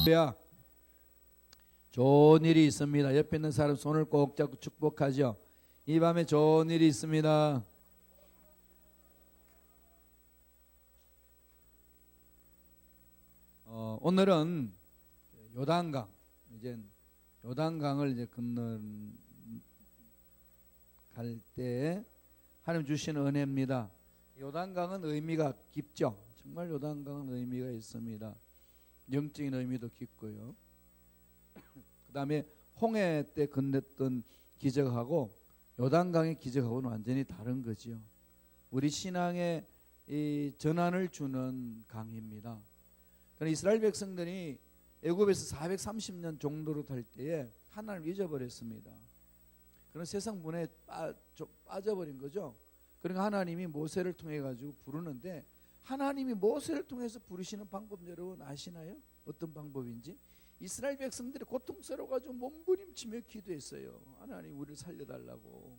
야, 좋은 일이 있습니다. 옆에 있는 사람 손을 꼭 잡고 축복하죠. 이 밤에 좋은 일이 있습니다. 오늘은 요단강, 이제 요단강을 이제 건너갈 때 하나님 주시는 은혜입니다. 요단강은 의미가 깊죠. 정말 요단강은 의미가 있습니다. 영적인 의미도 깊고요. 그 다음에 홍해 때 건넜던 기적하고 요단강의 기적하고는 완전히 다른 거죠. 우리 신앙의 이 전환을 주는 강입니다. 그러나 이스라엘 백성들이 애굽에서 430년 종로로 될 때에 하나님을 잊어버렸습니다. 그런 세상 문에 빠져버린 거죠. 그러니까 하나님이 모세를 통해 가지고 부르는데, 하나님이 모세를 통해서 부르시는 방법 여러분 아시나요? 어떤 방법인지? 이스라엘 백성들이 고통스러워 가지고 몸부림치며 기도했어요. 하나님 우리를 살려달라고.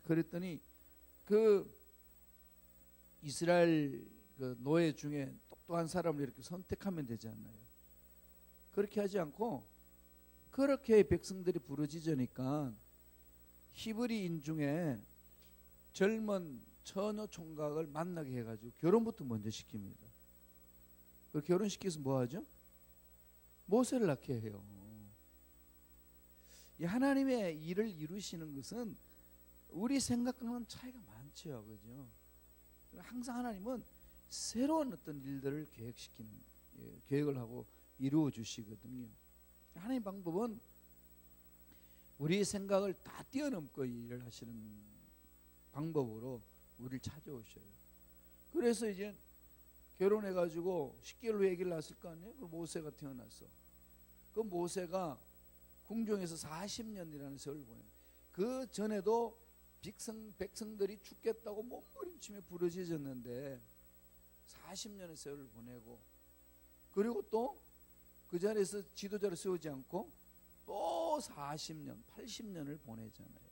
그랬더니 그 이스라엘 그 노예 중에 똑똑한 사람을 이렇게 선택하면 되지 않나요? 그렇게 하지 않고 그렇게 백성들이 부르짖으니까 히브리인 중에 젊은 처녀 총각을 만나게 해가지고 결혼부터 먼저 시킵니다. 그 결혼시켜서 뭐 하죠? 모세를 낳게 해요. 이 하나님의 일을 이루시는 것은 우리 생각과는 차이가 많죠, 그죠? 항상 하나님은 새로운 어떤 일들을 계획을 하고 이루어 주시거든요. 하나님의 방법은 우리의 생각을 다 뛰어넘고 일을 하시는 방법으로 우리를 찾아오셔요. 그래서 이제 결혼해가지고 10개월 후에 아기를 낳았을 거 아니에요? 그 모세가 태어났어. 그 모세가 궁정에서 40년이라는 세월을 보내요. 그 전에도 백성들이 죽겠다고 몸부림치며 부르짖었는데 40년의 세월을 보내고, 그리고 또 그 자리에서 지도자를 세우지 않고 또 40년, 80년을 보내잖아요.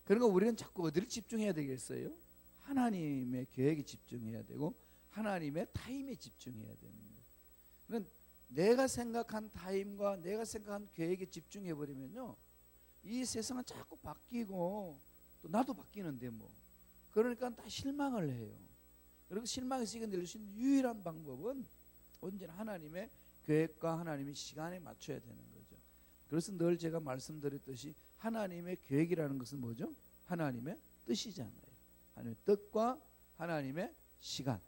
그러니까 우리는 자꾸 어디를 집중해야 되겠어요? 하나님의 계획에 집중해야 되고 하나님의 타임에 집중해야 되는 거예요. 그러니까 내가 생각한 타임과 내가 생각한 계획에 집중해버리면요, 이 세상은 자꾸 바뀌고 또 나도 바뀌는데 뭐, 그러니까 다 실망을 해요. 그리고 실망에서 이겨낼 수 있는 유일한 방법은 언제나 하나님의 계획과 하나님의 시간에 맞춰야 되는 거죠. 그래서 늘 제가 말씀드렸듯이 하나님의 계획이라는 것은 뭐죠? 하나님의 뜻이잖아요. 하나님의 뜻과 하나님의 시간,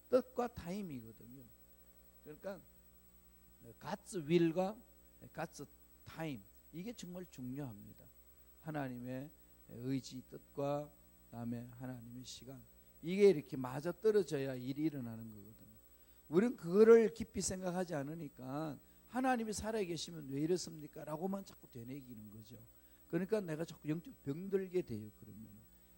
뜻과 타임이거든요. 그러니까 God's will과 God's time, 이게 정말 중요합니다. 하나님의 의지, 뜻과 그다음에 하나님의 시간, 이게 이렇게 맞아떨어져야 일이 일어나는 거거든요. 우리는 그거를 깊이 생각하지 않으니까 하나님이 살아계시면 왜 이렇습니까? 라고만 자꾸 되뇌기는 거죠. 그러니까 내가 자꾸 영적 병들게 돼요. 그러면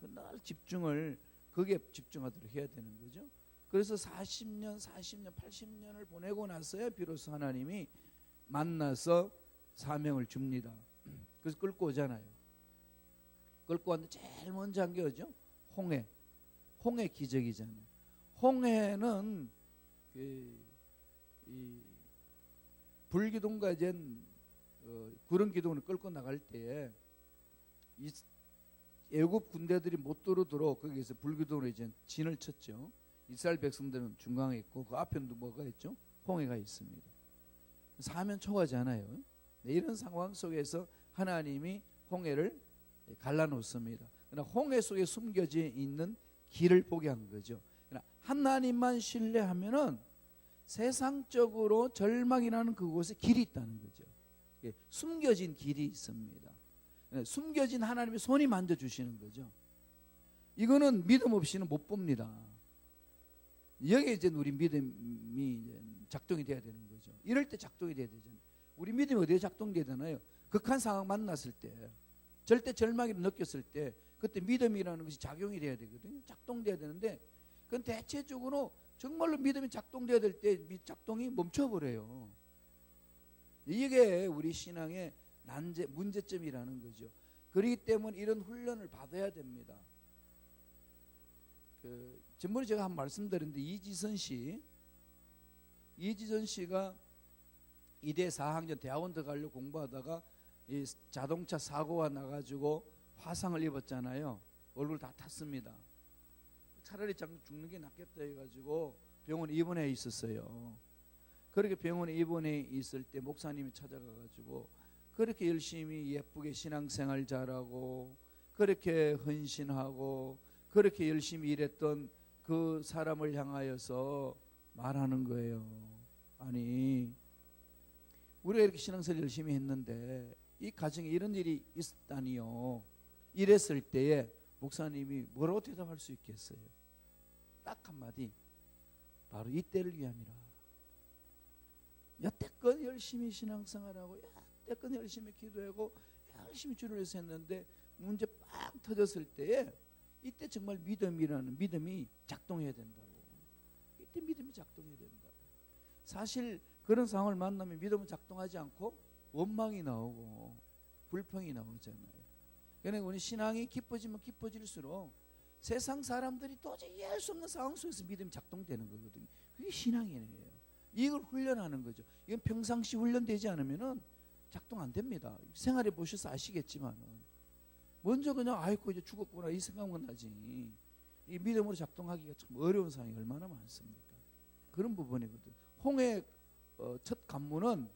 늘 집중을 거기에 집중하도록 해야 되는 거죠. 그래서 40년, 80년을 보내고 나서야 비로소 하나님이 만나서 사명을 줍니다. 그래서 끌고 오잖아요. 끌고 왔는데 제일 먼저 한 게 뭐죠? 홍해 기적이잖아요. 홍해는 이 불기둥과 이제 구름 기둥을 끌고 나갈 때에 이 애굽 군대들이 못 들어오도록 거기에서 불기둥으로 이제 진을 쳤죠. 이스라엘 백성들은 중앙에 있고 그 앞에는 뭐가 있죠? 홍해가 있습니다. 사면 초과잖아요. 이런 상황 속에서 하나님이 홍해를 갈라놓습니다. 그러나 홍해 속에 숨겨져 있는 길을 보게 한 거죠. 하나님만 신뢰하면은 세상적으로 절망이라는 그곳에 길이 있다는 거죠. 숨겨진 길이 있습니다. 숨겨진 하나님의 손이 만져주시는 거죠. 이거는 믿음 없이는 못 봅니다. 여기에 이제 우리 믿음이 이제 작동이 돼야 되는 거죠. 이럴 때 작동이 돼야 되잖아요. 우리 믿음이 어디에 작동돼야 되나요? 극한 상황 만났을 때, 절대 절망을 느꼈을 때, 그때 믿음이라는 것이 작용이 돼야 되거든요. 작동돼야 되는데, 그건 대체적으로 정말로 믿음이 작동돼야 될 때 작동이 멈춰버려요. 이게 우리 신앙의 문제점이라는 거죠. 그렇기 때문에 이런 훈련을 받아야 됩니다. 전번에 제가 한 말씀드렸는데 이지선 씨가 이대 4학년 대학원 들어가려고 공부하다가 이 자동차 사고가 나가지고 화상을 입었잖아요. 얼굴 다 탔습니다. 차라리 죽는 게 낫겠다 해가지고 병원에 입원해 있었어요. 그렇게 병원에 입원해 있을 때 목사님이 찾아가가지고 그렇게 열심히 예쁘게 신앙생활 잘하고 그렇게 헌신하고 그렇게 열심히 일했던 그 사람을 향하여서 말하는 거예요. 아니, 우리가 이렇게 신앙생활 열심히 했는데 이 가정에 이런 일이 있다니요. 이랬을 때에 목사님이 뭐라고 대답할 수 있겠어요? 딱 한마디, 바로 이때를 위함이라. 여태껏 열심히 신앙생활하고 여태껏 열심히 기도하고 열심히 주를 위해서 했는데 문제 빡 터졌을 때에 이때 정말 믿음이라는 믿음이 작동해야 된다고. 이때 믿음이 작동해야 된다고. 사실 그런 상황을 만나면 믿음은 작동하지 않고 원망이 나오고 불평이 나오잖아요. 그러니까 우리 신앙이 깊어지면 깊어질수록 세상 사람들이 도저히 이해할 수 없는 상황 속에서 믿음이 작동되는 거거든요. 그게 신앙이에요. 이걸 훈련하는 거죠. 이건 평상시 훈련되지 않으면은 작동 안 됩니다. 생활해 보셔서 아시겠지만은 먼저 그냥 아이고 이제 죽었구나 이 생각만 나지. 이 믿음으로 작동하기가 참 어려운 상황이 얼마나 많습니까? 그런 부분이거든. 홍해 첫 관문은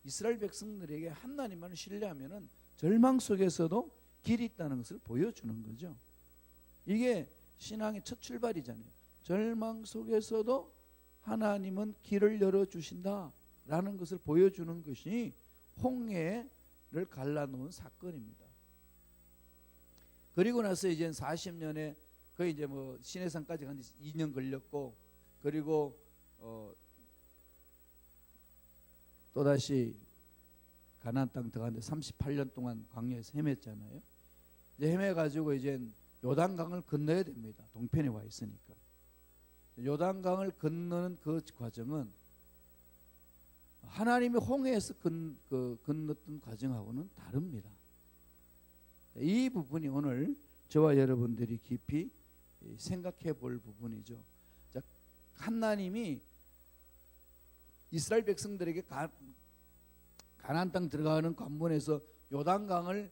이스라엘 백성들에게 하나님만을 신뢰하면은 절망 속에서도 길이 있다는 것을 보여주는 거죠. 이게 신앙의 첫 출발이잖아요. 절망 속에서도 하나님은 길을 열어주신다라는 것을 보여주는 것이 홍해를 갈라놓은 사건입니다. 그리고 나서 이제 40년에 거의 이제 뭐 시내산까지 간 지 2년 걸렸고, 그리고 또다시 가나안 땅 들어가는데 38년 동안 광야에서 헤맸잖아요. 이제 헤매가지고 이제 요단강을 건너야 됩니다. 동편에 와 있으니까. 요단강을 건너는 그 과정은 하나님이 홍해에서 건넜던 과정하고는 다릅니다. 이 부분이 오늘 저와 여러분들이 깊이 생각해 볼 부분이죠. 자, 하나님이 이스라엘 백성들에게 가나안 땅 들어가는 관문에서 요단강을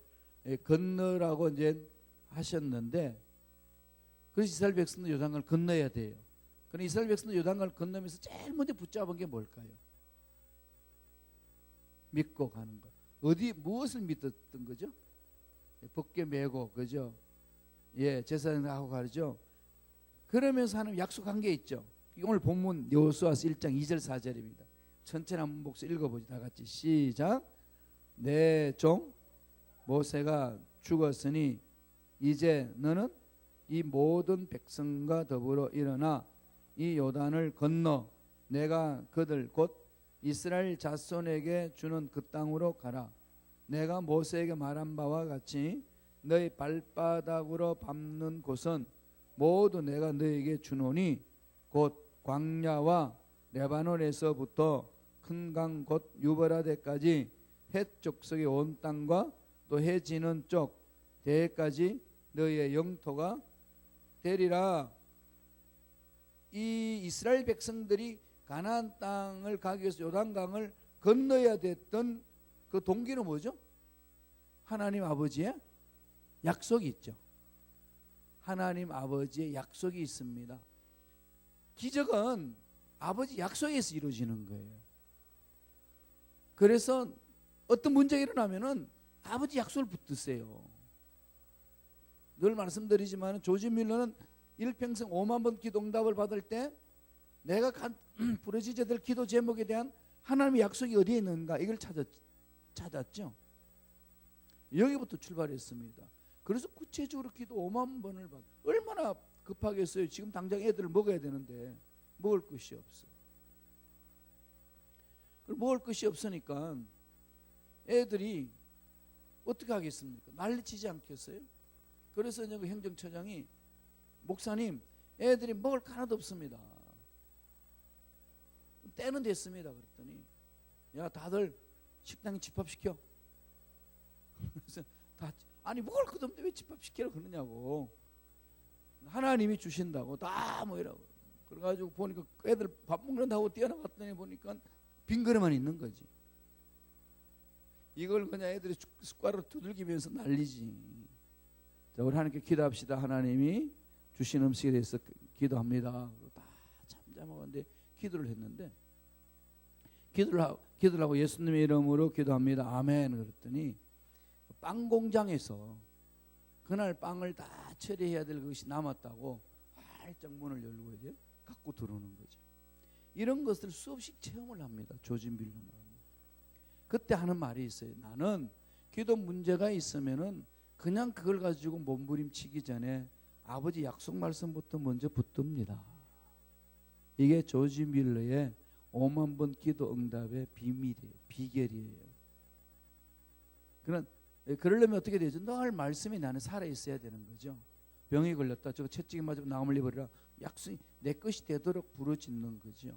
건너라고 이제 하셨는데, 그래서 이스라엘 백성들 요단강을 건너야 돼요. 그럼 이스라엘 백성들 요단강을 건너면서 제일 먼저 붙잡은 게 뭘까요? 믿고 가는 것. 무엇을 믿었던 거죠? 벗겨 메고, 그죠? 예, 제사장하고 가르죠. 그러면서 하나님 약속한 게 있죠. 오늘 본문 여호수아서 1장 2절 4절입니다. 전체를 한번 목소리 읽어보죠. 다 같이 시작. 내 종 모세가 죽었으니 이제 너는 이 모든 백성과 더불어 일어나 이 요단을 건너 내가 그들 곧 이스라엘 자손에게 주는 그 땅으로 가라. 내가 모세에게 말한 바와 같이 너희 발바닥으로 밟는 곳은 모두 내가 너에게 주노니 곧 광야와 레바논에서부터 큰 강 곧 유브라데까지 헷 족속의 온 땅과 또 해 지는 쪽 대해까지 너희의 영토가 되리라. 이 이스라엘 백성들이 가나안 땅을 가기 위해서 요단강을 건너야 됐던 그 동기는 뭐죠? 하나님 아버지의 약속이 있죠. 하나님 아버지의 약속이 있습니다. 기적은 아버지 약속에서 이루어지는 거예요. 그래서 어떤 문제가 일어나면은 아버지 약속을 붙드세요. 늘 말씀드리지만 조지 밀러는 일평생 5만 번 기도 응답을 받을 때 내가 부르짖어야 될 기도 제목에 대한 하나님의 약속이 어디에 있는가 이걸 찾았죠. 여기부터 출발했습니다. 그래서 구체적으로 기도 5만 번을 받. 얼마나 급하겠어요. 지금 당장 애들을 먹어야 되는데 먹을 것이 없어. 먹을 것이 없으니까 애들이 어떻게 하겠습니까? 난리치지 않겠어요? 그래서 그 행정처장이 목사님 애들이 먹을 거 하나도 없습니다. 때는 됐습니다. 그랬더니 야 다들 식당에 집합시켜. 그래서 다 아니 먹을 것도 없는데 왜 집합시키라 그러냐고. 하나님이 주신다고 다 뭐이라고. 그래가지고 보니까 애들 밥 먹는다고 뛰어나갔더니 보니까 빈 그릇만 있는 거지. 이걸 그냥 애들이 숟가락으로 두들기면서 난리지. 자, 우리 하나님께 기도합시다. 하나님이 주신 음식에 대해서 기도합니다. 다 잠잠하는데 기도를 했는데 기도를 하고 예수님의 이름으로 기도합니다. 아멘. 그랬더니 빵 공장에서 그날 빵을 다 처리해야 될 것이 남았다고 활짝 문을 열고 이제 갖고 들어오는 거죠. 이런 것을 수없이 체험을 합니다. 조진빌로는. 그때 하는 말이 있어요. 나는 기도 문제가 있으면은 그냥 그걸 가지고 몸부림치기 전에 아버지 약속 말씀부터 먼저 붙듭니다. 이게 조지 밀러의 5만 번 기도 응답의 비밀이에요. 비결이에요. 그러려면 어떻게 되죠? 늘 말씀이 나는 살아있어야 되는 거죠. 병이 걸렸다. 저거 채찍이 맞고 나무 흘려버리라. 약속이 내 것이 되도록 부르짖는 거죠.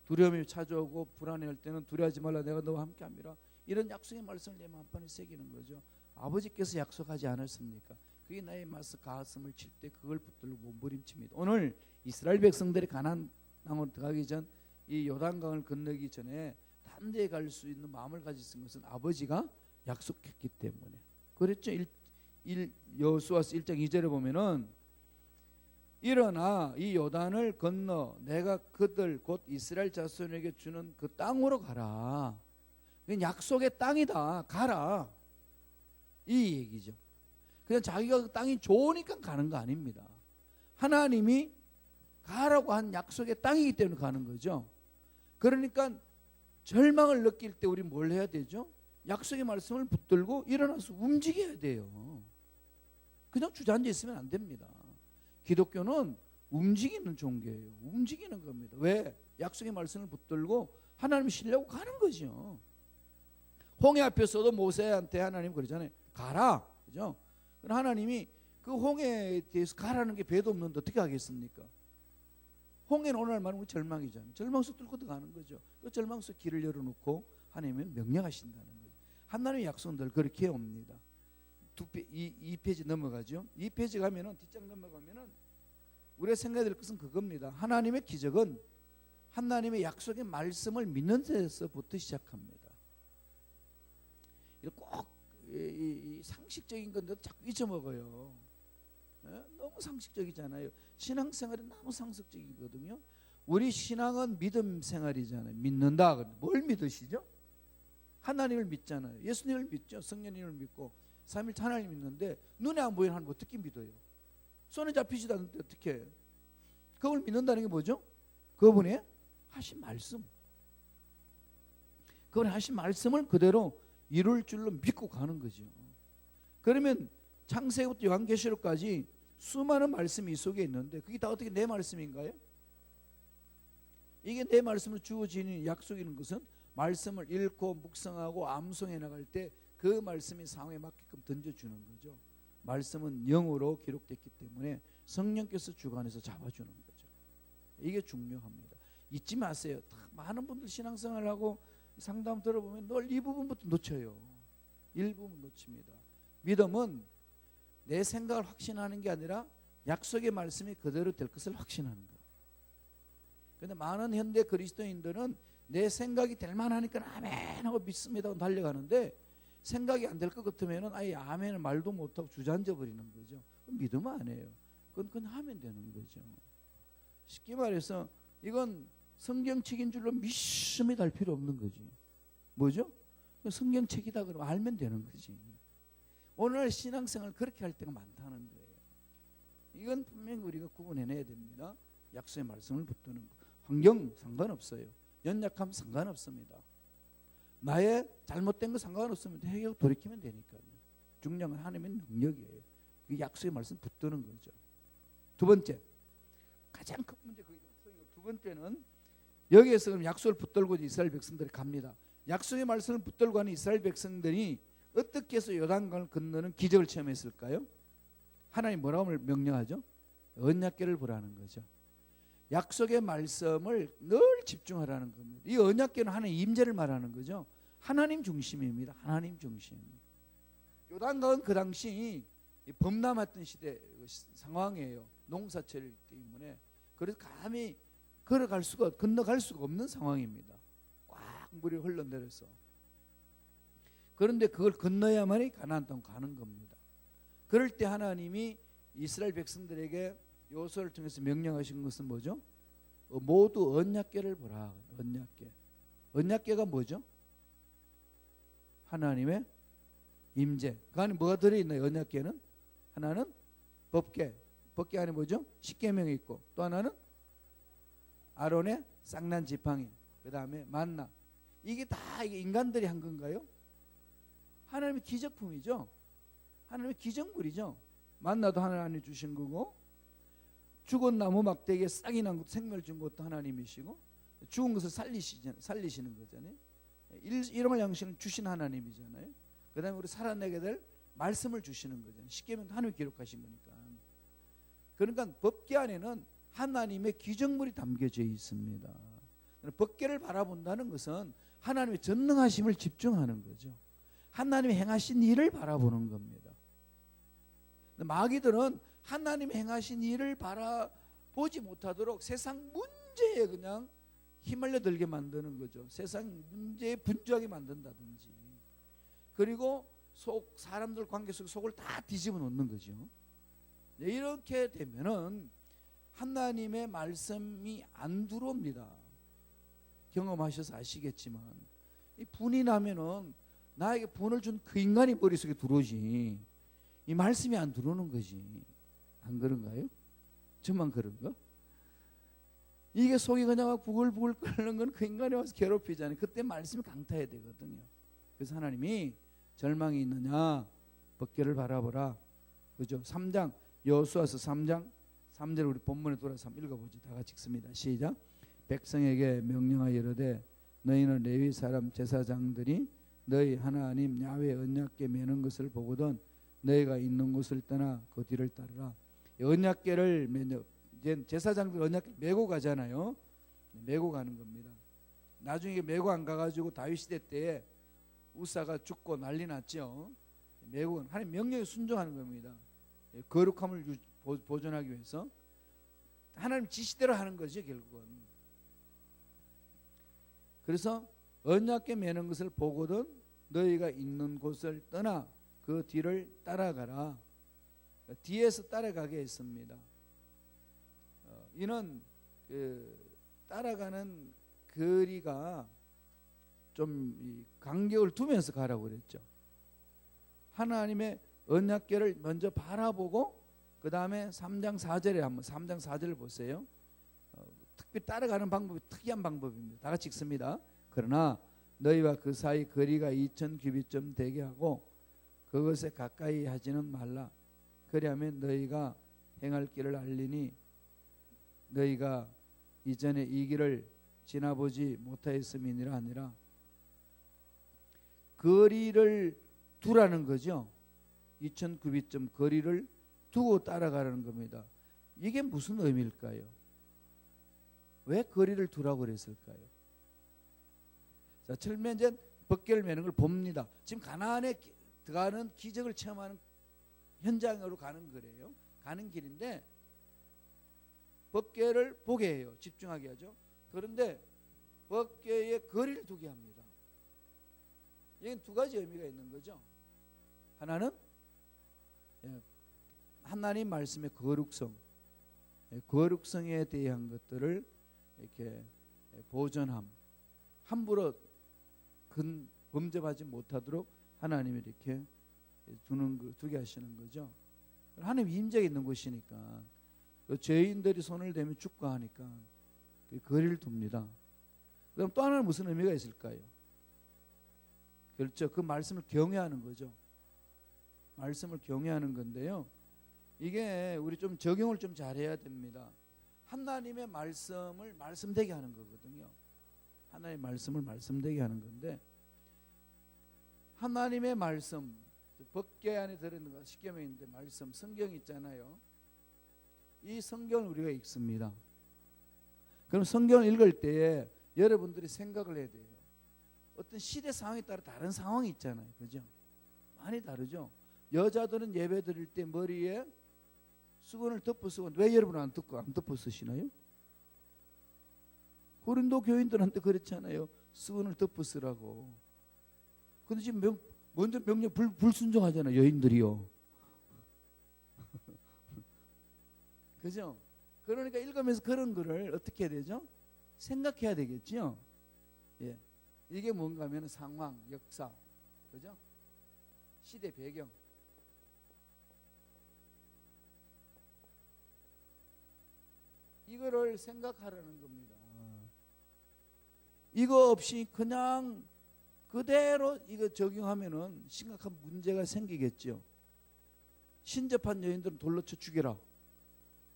두려움이 찾아오고 불안해할 때는 두려워하지 말라 내가 너와 함께함이라. 이런 약속의 말씀을 내 마음판에 새기는 거죠. 아버지께서 약속하지 않았습니까? 그게 나의 가슴을 칠 때 그걸 붙들고 몸부림칩니다. 오늘 이스라엘 백성들이 가나안 땅으로 들어가기 전 이 요단강을 건너기 전에 딴 데에 갈 수 있는 마음을 가지신 것은 아버지가 약속했기 때문에 그랬죠. 여호수아서 1장 2절에 보면은 일어나 이 요단을 건너 내가 그들 곧 이스라엘 자손에게 주는 그 땅으로 가라. 약속의 땅이다. 가라. 이 얘기죠. 그냥 자기가 그 땅이 좋으니까 가는 거 아닙니다. 하나님이 가라고 한 약속의 땅이기 때문에 가는 거죠. 그러니까 절망을 느낄 때 우리 뭘 해야 되죠? 약속의 말씀을 붙들고 일어나서 움직여야 돼요. 그냥 주저앉아 있으면 안 됩니다. 기독교는 움직이는 종교예요. 움직이는 겁니다. 왜? 약속의 말씀을 붙들고 하나님을 신뢰하고 가는 거죠. 홍해 앞에서도 모세한테 하나님 그러잖아요. 가라. 그죠? 하나님이 그 홍해에 대해서 가라는 게 배도 없는데 어떻게 하겠습니까? 홍해는 오늘 말하면 절망이잖아요. 절망 속 뚫고 들어가는 거죠. 그 절망 속 길을 열어놓고 하나님은 명령하신다는 거죠. 하나님의 약속은 늘 그렇게 옵니다. 2페이지 넘어가죠. 2페이지 가면은 뒷장 넘어가면은 우리가 생각해야 될 것은 그겁니다. 하나님의 기적은 하나님의 약속의 말씀을 믿는 데서부터 시작합니다. 꼭 이 상식적인 건데도 자꾸 잊어먹어요. 너무 상식적이잖아요. 신앙생활이 너무 상식적이거든요. 우리 신앙은 믿음 생활이잖아요. 믿는다. 뭘 믿으시죠? 하나님을 믿잖아요. 예수님을 믿죠. 성령님을 믿고 삼위일체 하나님을 믿는데 눈에 안 보이는 하나님 어떻게 믿어요? 손에 잡히지도 않는데 어떻게 해요? 그걸 믿는다는 게 뭐죠? 그분의 하신 말씀. 그분의 하신 말씀을 그대로 이룰 줄로 믿고 가는 거죠. 그러면 창세기부터 요한계시록까지 수많은 말씀이 이 속에 있는데 그게 다 어떻게 내 말씀인가요? 이게 내 말씀으로 주어지는 약속이는 것은 말씀을 읽고 묵상하고 암송해 나갈 때 그 말씀이 상황에 맞게끔 던져주는 거죠. 말씀은 영으로 기록됐기 때문에 성령께서 주관해서 잡아주는 거죠. 이게 중요합니다. 잊지 마세요. 많은 분들 신앙생활하고 상담 들어보면 늘 이 부분부터 놓쳐요. 일부분 놓칩니다. 믿음은 내 생각을 확신하는 게 아니라 약속의 말씀이 그대로 될 것을 확신하는 거예요. 그런데 많은 현대 그리스도인들은 내 생각이 될 만하니까 아멘 하고 믿습니다 하고 달려가는데 생각이 안 될 것 같으면 아예 아멘을 말도 못하고 주저앉아 버리는 거죠. 그럼 믿으면 안 해요. 그건 그냥 하면 되는 거죠. 쉽게 말해서 이건 성경책인 줄로 미심이 달 필요 없는 거지. 뭐죠? 성경책이다 그러면 알면 되는 거지. 오늘 신앙생활 그렇게 할 때가 많다는 거예요. 이건 분명히 우리가 구분해내야 됩니다. 약속의 말씀을 붙드는 거. 환경 상관없어요. 연약함 상관없습니다. 나의 잘못된 거 상관없습니다. 해결하고 돌이키면 되니까요. 중요한 건 하나님의 능력이에요. 그 약속의 말씀 붙드는 거죠. 두 번째, 가장 큰 문제 그게 두 번째는 여기에서 그럼 약속을 붙들고 이스라엘 백성들이 갑니다. 약속의 말씀을 붙들고 가는 이스라엘 백성들이 어떻게 해서 요단강을 건너는 기적을 체험했을까요? 하나님 뭐라고 명령하죠? 언약궤를 보라는 거죠. 약속의 말씀을 늘 집중하라는 겁니다. 이 언약궤는 하나님 임재를 말하는 거죠. 하나님 중심입니다. 하나님 중심. 요단강은 그 당시 범람했던 시대 상황이에요. 농사철 때문에. 그래서 감히 건너갈 수가 없는 상황입니다. 꽉 물이 흘러내려서. 그런데 그걸 건너야만이 가나안 땅 가는 겁니다. 그럴 때 하나님이 이스라엘 백성들에게 여호수아를 통해서 명령하신 것은 뭐죠? 모두 언약궤를 보라. 언약궤. 언약궤가 뭐죠? 하나님의 임재. 그 안에 뭐가 들어있나요? 언약궤는 하나는 법궤. 법궤 안에 뭐죠? 십계명이 있고, 또 하나는 아론의 쌍난 지팡이, 그 다음에 만나. 이게 다 인간들이 한 건가요? 하나님의 기적품이죠. 하나님의 기적물이죠. 만나도 하나님이 주신 거고, 죽은 나무 막대기에 싹이 난 것도 생명을 준 것도 하나님이시고, 죽은 것을 살리시는 거잖아요. 일용할 양식을 주신 하나님이잖아요. 그 다음에 우리 살아내게 될 말씀을 주시는 거잖아요. 십계명도 하나님이 기록하신 거니까. 그러니까 법궤 안에는 하나님의 기적물이 담겨져 있습니다. 법궤를 바라본다는 것은 하나님의 전능하심을 집중하는 거죠. 하나님이 행하신 일을 바라보는 겁니다. 마귀들은 하나님이 행하신 일을 바라보지 못하도록 세상 문제에 그냥 휘말려 들게 만드는 거죠. 세상 문제에 분주하게 만든다든지, 그리고 사람들 관계 속에 속을 다 뒤집어 놓는 거죠. 이렇게 되면은 하나님의 말씀이 안 들어옵니다. 경험하셔서 아시겠지만, 이 분이 나면은 나에게 분을 준 그 인간이 머릿속에 들어오지, 이 말씀이 안 들어오는 거지. 안 그런가요? 저만 그런가? 이게 속이 그냥 막 부글부글 끓는 건 그 인간이 와서 괴롭히잖아요. 그때 말씀이 강타해야 되거든요. 그래서 하나님이 절망이 있느냐 법궤를 바라보라. 그죠? 3장 여호수아서 3장 3절 우리 본문에 돌아서 한번 읽어보죠. 다 같이 읽습니다. 시작. 백성에게 명령하여 이르되 너희는 레위 사람 제사장들이 너희 하나님 야훼 언약궤 매는 것을 보거든 너희가 있는 곳을 떠나 그 뒤를 따르라. 언약궤를 이제 제사장들 언약궤를 메고 가잖아요. 메고 가는 겁니다. 나중에 메고 안 가가지고 다윗 시대 때에 우사가 죽고 난리 났죠. 메고 하나님 명령에 순종하는 겁니다. 거룩함을 보존하기 위해서 하나님 지시대로 하는 거죠, 결국은. 그래서 언약궤 매는 것을 보거든 너희가 있는 곳을 떠나 그 뒤를 따라가라. 뒤에서 따라가게 했습니다. 이는 따라가는 거리가 좀 간격을 두면서 가라고 그랬죠. 하나님의 언약궤를 먼저 바라보고 그 다음에 3장 4절에 한번 3장 4절을 보세요. 특별히 따라가는 방법이 특이한 방법입니다. 다 같이 읽습니다. 그러나 너희와 그 사이 거리가 2000 규빗쯤 되게 하고 그것에 가까이 하지는 말라. 그리하면 너희가 행할 길을 알리니 너희가 이전에 이 길을 지나보지 못하였음이니라 아니라. 거리를 두라는 거죠. 2000 규빗쯤 거리를 두고 따라가라는 겁니다. 이게 무슨 의미일까요? 왜 거리를 두라고 그랬을까요? 자, 처음에 이제 법궤를 매는 걸 봅니다. 지금 가나안에 들어가는 기적을 체험하는 현장으로 가는 거래요. 가는 길인데 법궤를 보게 해요. 집중하게 하죠. 그런데 법궤에 거리를 두게 합니다. 이건 두 가지 의미가 있는 거죠. 하나는 하나님 말씀의 거룩성, 거룩성에 대한 것들을 이렇게 보존함, 함부로 범접하지 못하도록 하나님이 이렇게 두게 하시는 거죠. 하나님 임재가 있는 곳이니까 죄인들이 손을 대면 죽고 하니까 거리를 둡니다. 그럼 또 하나는 무슨 의미가 있을까요? 그렇죠. 그 말씀을 경외하는 거죠. 말씀을 경외하는 건데요. 이게 우리 좀 적용을 좀 잘해야 됩니다. 하나님의 말씀을 말씀되게 하는 거거든요. 하나님의 말씀을 말씀되게 하는 건데 하나님의 말씀, 법궤 안에 들어있는 거 십계명인데 말씀, 성경 있잖아요. 이 성경을 우리가 읽습니다. 그럼 성경을 읽을 때에 여러분들이 생각을 해야 돼요. 어떤 시대 상황에 따라 다른 상황이 있잖아요. 그죠? 많이 다르죠. 여자들은 예배 드릴 때 머리에 수건을 덮어 쓰고 왜 여러분 안 덮어 쓰시나요? 고린도 교인들한테 그랬잖아요. 수건을 덮어 쓰라고. 근데 지금 먼저 명령 불순종하잖아요. 여인들이요. 그죠? 그러니까 읽으면서 그런 거를 어떻게 해야 되죠? 생각해야 되겠죠. 예. 이게 뭔가 하면 상황, 역사, 그죠? 시대 배경. 이거를 생각하라는 겁니다. 이거 없이 그냥 그대로 이거 적용하면은 심각한 문제가 생기겠죠. 신접한 여인들은 돌로 쳐 죽여라.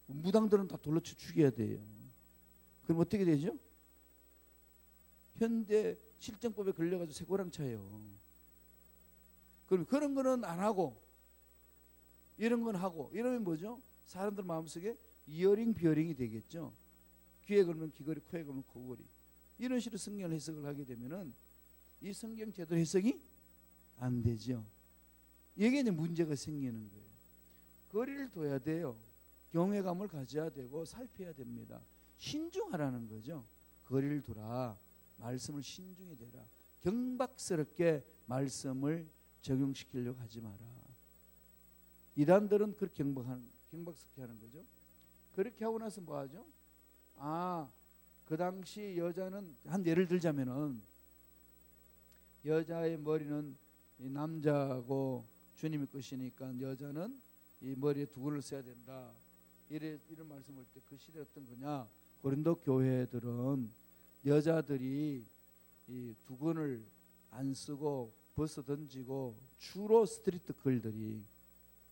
무당들은 다 돌로 쳐 죽여야 돼요. 그럼 어떻게 되죠? 현대 실정법에 걸려가지고 쇠고랑 차요. 그럼 그런 거는 안 하고 이런 건 하고 이러면 뭐죠? 사람들 마음속에 이어링 비어링이 되겠죠. 귀에 걸면 귀걸이, 코에 걸면 코걸이. 이런 식으로 성경 해석을 하게 되면은 이 성경 제대로 해석이 안 되죠. 이게 이제 문제가 생기는 거예요. 거리를 둬야 돼요. 경외감을 가져야 되고 살펴야 됩니다. 신중하라는 거죠. 거리를 두라. 말씀을 신중히 대라. 경박스럽게 말씀을 적용시키려고 하지 마라. 이단들은 그렇게 경박스럽게 하는 거죠. 그렇게 하고 나서 뭐 하죠? 그 당시 여자는 한 예를 들자면은 여자의 머리는 이 남자고 주님이 것이니까 여자는 이 머리에 두건을 써야 된다. 이런 말씀을 때 그 시대 어떤 거냐? 고린도 교회들은 여자들이 이 두건을 안 쓰고 벗어 던지고 주로 스트리트 걸들이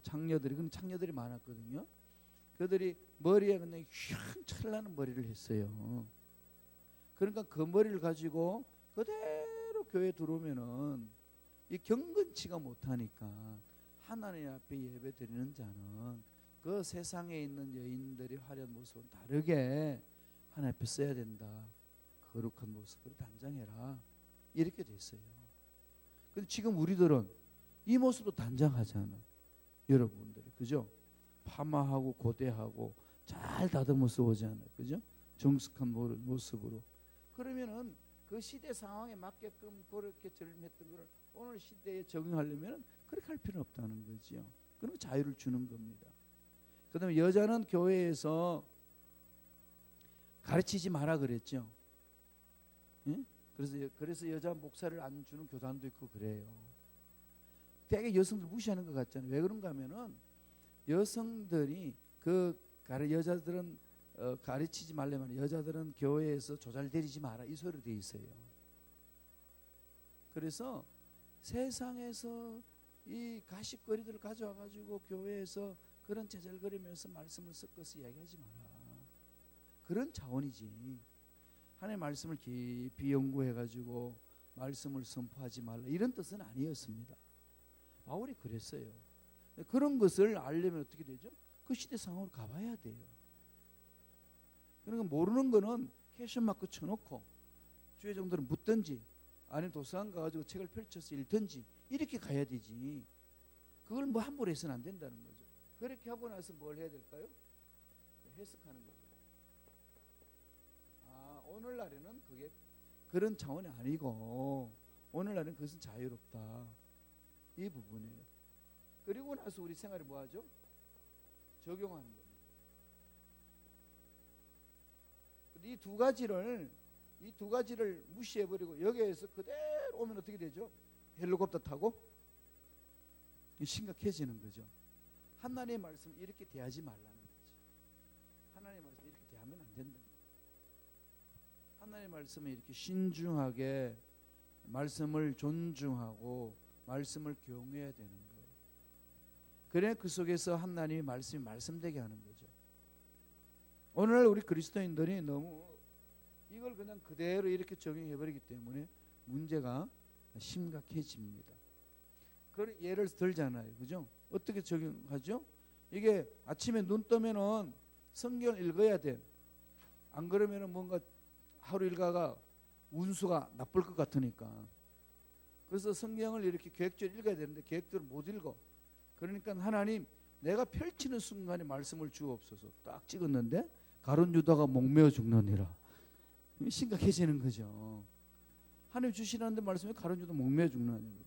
창녀들이 많았거든요. 그들이 머리에 그냥 휘황찬란한 머리를 했어요. 그러니까 그 머리를 가지고 그대로 교회 들어오면은 이 경건치가 못하니까 하나님 앞에 예배 드리는 자는 그 세상에 있는 여인들의 화려한 모습은 다르게 하나님 앞에 써야 된다. 거룩한 모습으로 단장해라. 이렇게 됐어요. 근데 지금 우리들은 이 모습도 단장하잖아. 여러분들이 그죠? 파마하고 고대하고 잘 다듬어서 오잖아요. 그죠? 정숙한 모습으로. 그러면은 그 시대 상황에 맞게끔 그렇게 젊했던 것을 오늘 시대에 적용하려면 그렇게 할 필요는 없다는 거죠. 그럼 자유를 주는 겁니다. 그 다음에 여자는 교회에서 가르치지 마라 그랬죠. 예? 그래서 여자 목사를 안 주는 교단도 있고 그래요. 되게 여성들 무시하는 것 같잖아요. 왜 그런가 하면은 여성들이 여자들은 가르치지 말려면 여자들은 교회에서 조잘대리지 마라 이 소리로 돼 있어요. 그래서 세상에서 이 가십거리들을 가져와 가지고 교회에서 그런 제잘거리면서 말씀을 섞어서 이야기하지 마라. 그런 차원이지. 하나님의 말씀을 깊이 연구해 가지고 말씀을 선포하지 말라 이런 뜻은 아니었습니다. 바울이 그랬어요. 그런 것을 알려면 어떻게 되죠? 그 시대 상황으로 가봐야 돼요. 그러니까 모르는 거는 캐션 마크 쳐놓고 주의 정도는 묻든지 아니면 도서관 가가지고 책을 펼쳐서 읽든지 이렇게 가야 되지. 그걸 뭐 함부로 해서는 안 된다는 거죠. 그렇게 하고 나서 뭘 해야 될까요? 해석하는 거죠. 오늘날에는 그게 그런 차원이 아니고 오늘날에는 그것은 자유롭다. 이 부분이에요. 그리고 나서 우리 생활에 뭐 하죠? 적용하는 겁니다. 이 두 가지를 무시해버리고 여기에서 그대로 오면 어떻게 되죠? 헬리콥터 타고 심각해지는 거죠. 하나님의 말씀 이렇게 대하지 말라는 거지. 하나님의 말씀 이렇게 대하면 안 된다. 하나님의 말씀에 이렇게 신중하게 말씀을 존중하고 말씀을 경외해야 되는 거예요. 그래 그 속에서 하나님의 말씀이 말씀되게 하는 거죠. 오늘날 우리 그리스도인들이 너무 이걸 그냥 그대로 이렇게 적용해버리기 때문에 문제가 심각해집니다. 그런 예를 들잖아요. 그죠? 어떻게 적용하죠? 이게 아침에 눈 뜨면은 성경을 읽어야 돼. 안 그러면은 뭔가 하루 일과가 운수가 나쁠 것 같으니까. 그래서 성경을 이렇게 계획적으로 읽어야 되는데 계획대로 못 읽어. 그러니까 하나님 내가 펼치는 순간에 말씀을 주옵소서 딱 찍었는데 가룟 유다가 목매어 죽느니라. 심각해지는 거죠. 하나님 주시라는데 말씀에 가룟 유다 목매어 죽느니라.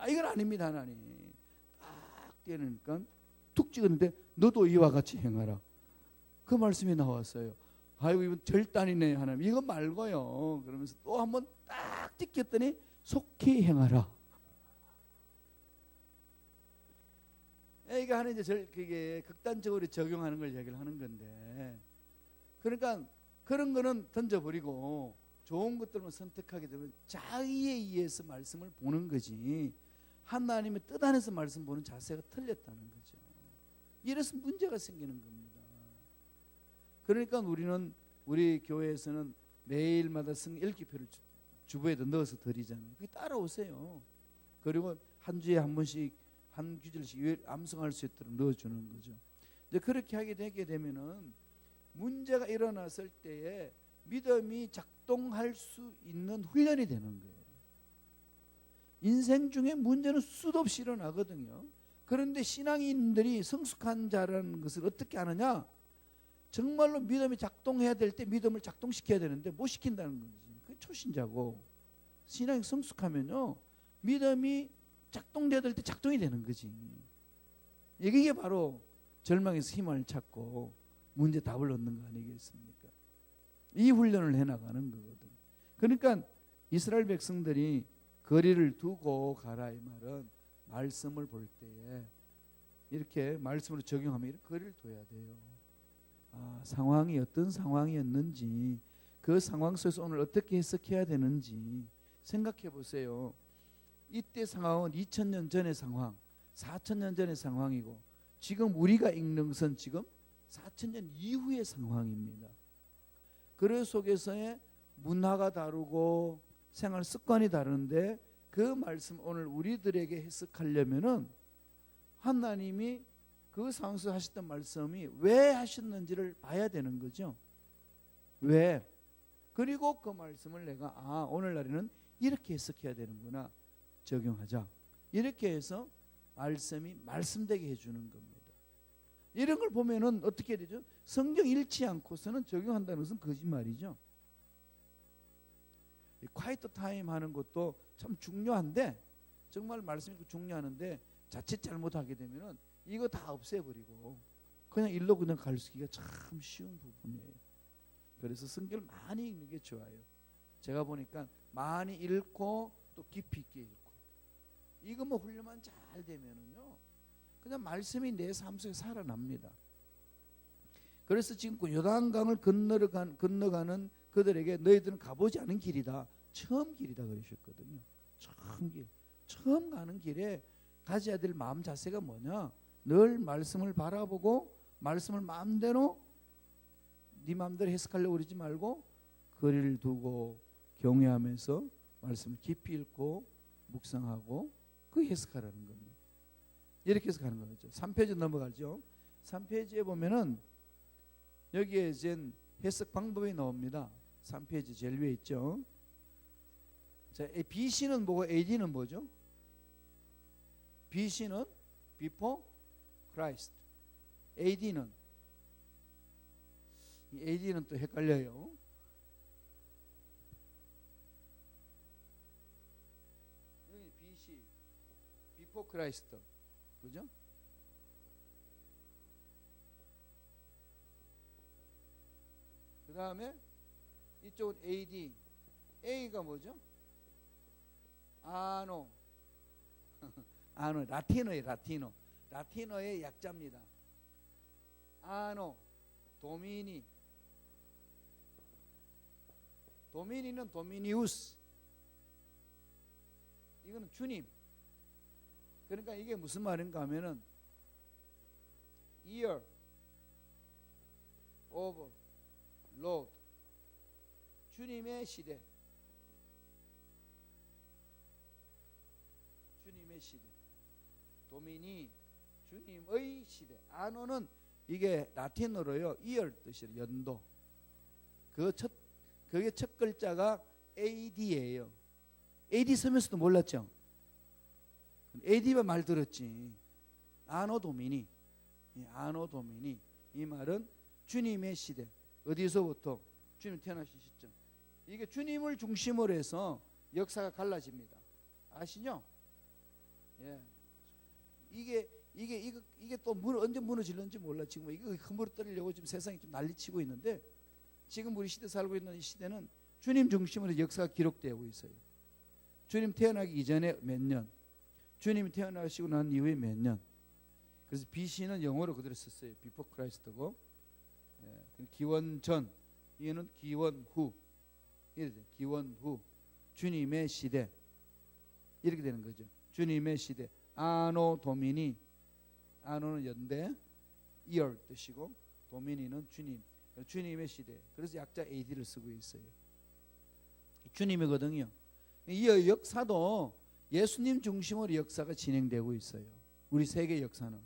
이건 아닙니다. 하나님 딱 떼니까 툭 찍었는데 너도 이와 같이 행하라. 그 말씀이 나왔어요. 아이고 이건 절단이네 하나님. 이거 말고요. 그러면서 또 한번 딱 찍혔더니 속히 행하라. 이게 하는 이제 그게 극단적으로 적용하는 걸 얘기를 하는 건데, 그러니까 그런 거는 던져버리고 좋은 것들만 선택하게 되면 자의에 의해서 말씀을 보는 거지, 하나님의 뜻 안에서 말씀 보는 자세가 틀렸다는 거죠. 이래서 문제가 생기는 겁니다. 그러니까 우리 교회에서는 매일마다 성경 읽기표를 주부에도 넣어서 드리잖아요. 그게 따라오세요. 그리고 한 주에 한 번씩 한 구절씩 암송할 수 있도록 넣어주는 거죠. 이제 그렇게 하게 되게 되면은 문제가 일어났을 때에 믿음이 작동할 수 있는 훈련이 되는 거예요. 인생 중에 문제는 수도 없이 일어나거든요. 그런데 신앙인들이 성숙한 자라는 것을 어떻게 하느냐? 정말로 믿음이 작동해야 될 때 믿음을 작동시켜야 되는데 못 시킨다는 거지. 그게 초신자고, 신앙이 성숙하면요 믿음이 작동돼야 될 때 작동이 되는 거지. 이게 바로 절망에서 희망을 찾고 문제 답을 얻는 거 아니겠습니까? 이 훈련을 해나가는 거거든. 그러니까 이스라엘 백성들이 거리를 두고 가라 이 말은 말씀을 볼 때에 이렇게 말씀으로 적용하면 이렇게 거리를 둬야 돼요. 상황이 어떤 상황이었는지, 그 상황 속에서 오늘 어떻게 해석해야 되는지 생각해 보세요. 이때 상황은 2000년 전의 상황, 4000년 전의 상황이고, 지금 우리가 읽는 것은 지금 4000년 이후의 상황입니다. 그 속에서의 문화가 다르고 생활 습관이 다른데, 그 말씀 오늘 우리들에게 해석하려면은 하나님이 그 상황에서 하셨던 말씀이 왜 하셨는지를 봐야 되는 거죠. 왜? 그리고 그 말씀을 내가 오늘날에는 이렇게 해석해야 되는구나, 적용하자. 이렇게 해서 말씀이 말씀되게 해주는 겁니다. 이런 걸 보면은 어떻게 되죠? 성경 읽지 않고서는 적용한다는 것은 거짓말이죠. 콰이트 타임 하는 것도 참 중요한데, 정말 말씀이 중요하는데 자칫 잘못하게 되면은 이거 다 없애버리고 그냥 일로 그냥 가기가 참 쉬운 부분이에요. 그래서 성경을 많이 읽는 게 좋아요. 제가 보니까 많이 읽고 또 깊이 있게 읽고, 이거 뭐 훈련만 잘 되면은요 그냥 말씀이 내 삶 속에 살아납니다. 그래서 지금 요단강을 건너가는 그들에게 너희들은 가보지 않은 길이다, 처음 길이다 그러셨거든요. 처음 길. 처음 가는 길에 가져야 될 마음 자세가 뭐냐? 늘 말씀을 바라보고 말씀을 마음대로 네 마음대로 해석하려고 그러지 말고 거리를 두고 경외하면서 말씀을 깊이 읽고 묵상하고 그 해석하라는 겁니다. 이렇게 해석하는 거죠. 3페이지 넘어가죠. 3페이지에 보면은 여기에 이제 해석 방법이 나옵니다. 3페이지 제일 위에 있죠. 자, BC는 뭐고 AD는 뭐죠? BC는 Before Christ. AD는 또 헷갈려요. 여기 BC Before Christ, 그죠? 그 다음에 이쪽은 AD. A가 뭐죠? 아노. 라틴어예요. 라틴어의 약자입니다. 아노, 도미니. 도미니는 도미니우스. 이거는 주님. 그러니까 이게 무슨 말인가 하면은 year of Lord, 주님의 시대. 주님의 시대. 도미니, 주님의 시대. 아노는 이게 라틴어로요 year 뜻이에요. 연도. 그게 첫 글자가 AD예요. AD 서면서도 몰랐죠? AD만 말 들었지. 아노 도미니. 아노 도미니. 이 말은 주님의 시대. 어디서부터? 주님 태어나신 시점. 이게 주님을 중심으로 해서 역사가 갈라집니다. 아시죠? 예. 이게 또 언제 무너질는지 몰라. 지금 이거 허물어뜨리려고 지금 세상이 좀 난리치고 있는데, 지금 우리 시대 살고 있는 이 시대는 주님 중심으로 역사가 기록되고 있어요. 주님 태어나기 이전에 몇 년, 주님이 태어나시고 난 이후에 몇 년. 그래서 BC는 영어로 그대로 썼어요. Before Christ고, 기원 전, 이는 기원 후, 기원 후, 주님의 시대, 이렇게 되는 거죠. 주님의 시대. 아노 도미니, 아노는 연대, year 뜻이고, 도미니는 주님, 주님의 시대. 그래서 약자 AD를 쓰고 있어요. 주님이거든요. 이 역사도 예수님 중심으로 역사가 진행되고 있어요. 우리 세계 역사는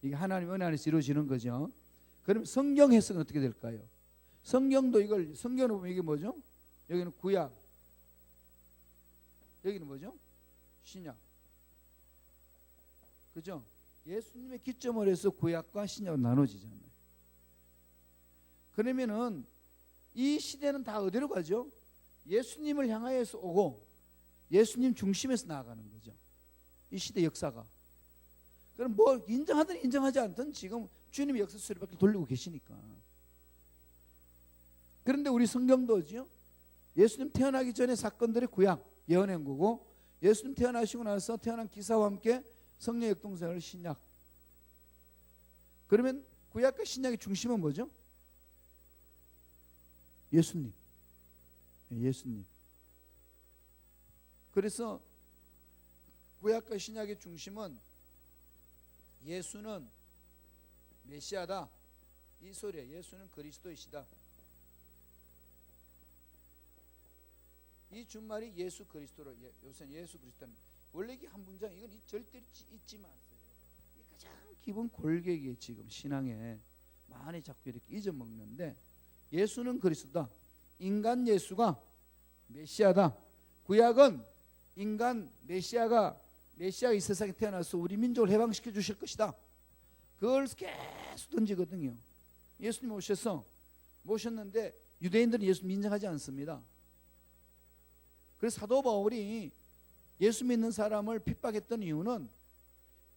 이게 하나님 은혜 안에서 이루어지는 거죠. 그럼 성경 해석은 어떻게 될까요? 성경도 이걸 성경을 보면 이게 뭐죠? 여기는 구약, 여기는 뭐죠? 신약. 그죠? 예수님의 기점으로 해서 구약과 신약으로 나눠지잖아요. 그러면은 이 시대는 다 어디로 가죠? 예수님을 향하여서 오고 예수님 중심에서 나아가는 거죠. 이 시대 역사가. 그럼 뭐 인정하든 인정하지 않든 지금 주님의 역사 수레바퀴를 돌리고 계시니까. 그런데 우리 성경도죠, 예수님 태어나기 전에 사건들의 구약 예언한 거고, 예수님 태어나시고 나서 태어난 기사와 함께 성령 역동생활 신약. 그러면 구약과 신약의 중심은 뭐죠? 예수님. 예수님. 그래서 구약과 신약의 중심은 예수는 메시아다, 이 소리에 예수는 그리스도이시다. 이 준말이 예수 그리스도로, 요새는 예수 그리스도는 원래 이게 한 문장, 이건 절대 잊지 마세요. 이 가장 기본 골격이에요. 지금 신앙에 많이 자꾸 이렇게 잊어먹는데, 예수는 그리스도다. 인간 예수가 메시아다. 구약은 인간 메시아가 이 세상에 태어나서 우리 민족을 해방시켜 주실 것이다. 그걸 계속 던지거든요. 예수님 모셨는데 유대인들은 예수 인정하지 않습니다. 그래서 사도 바울이 예수 믿는 사람을 핍박했던 이유는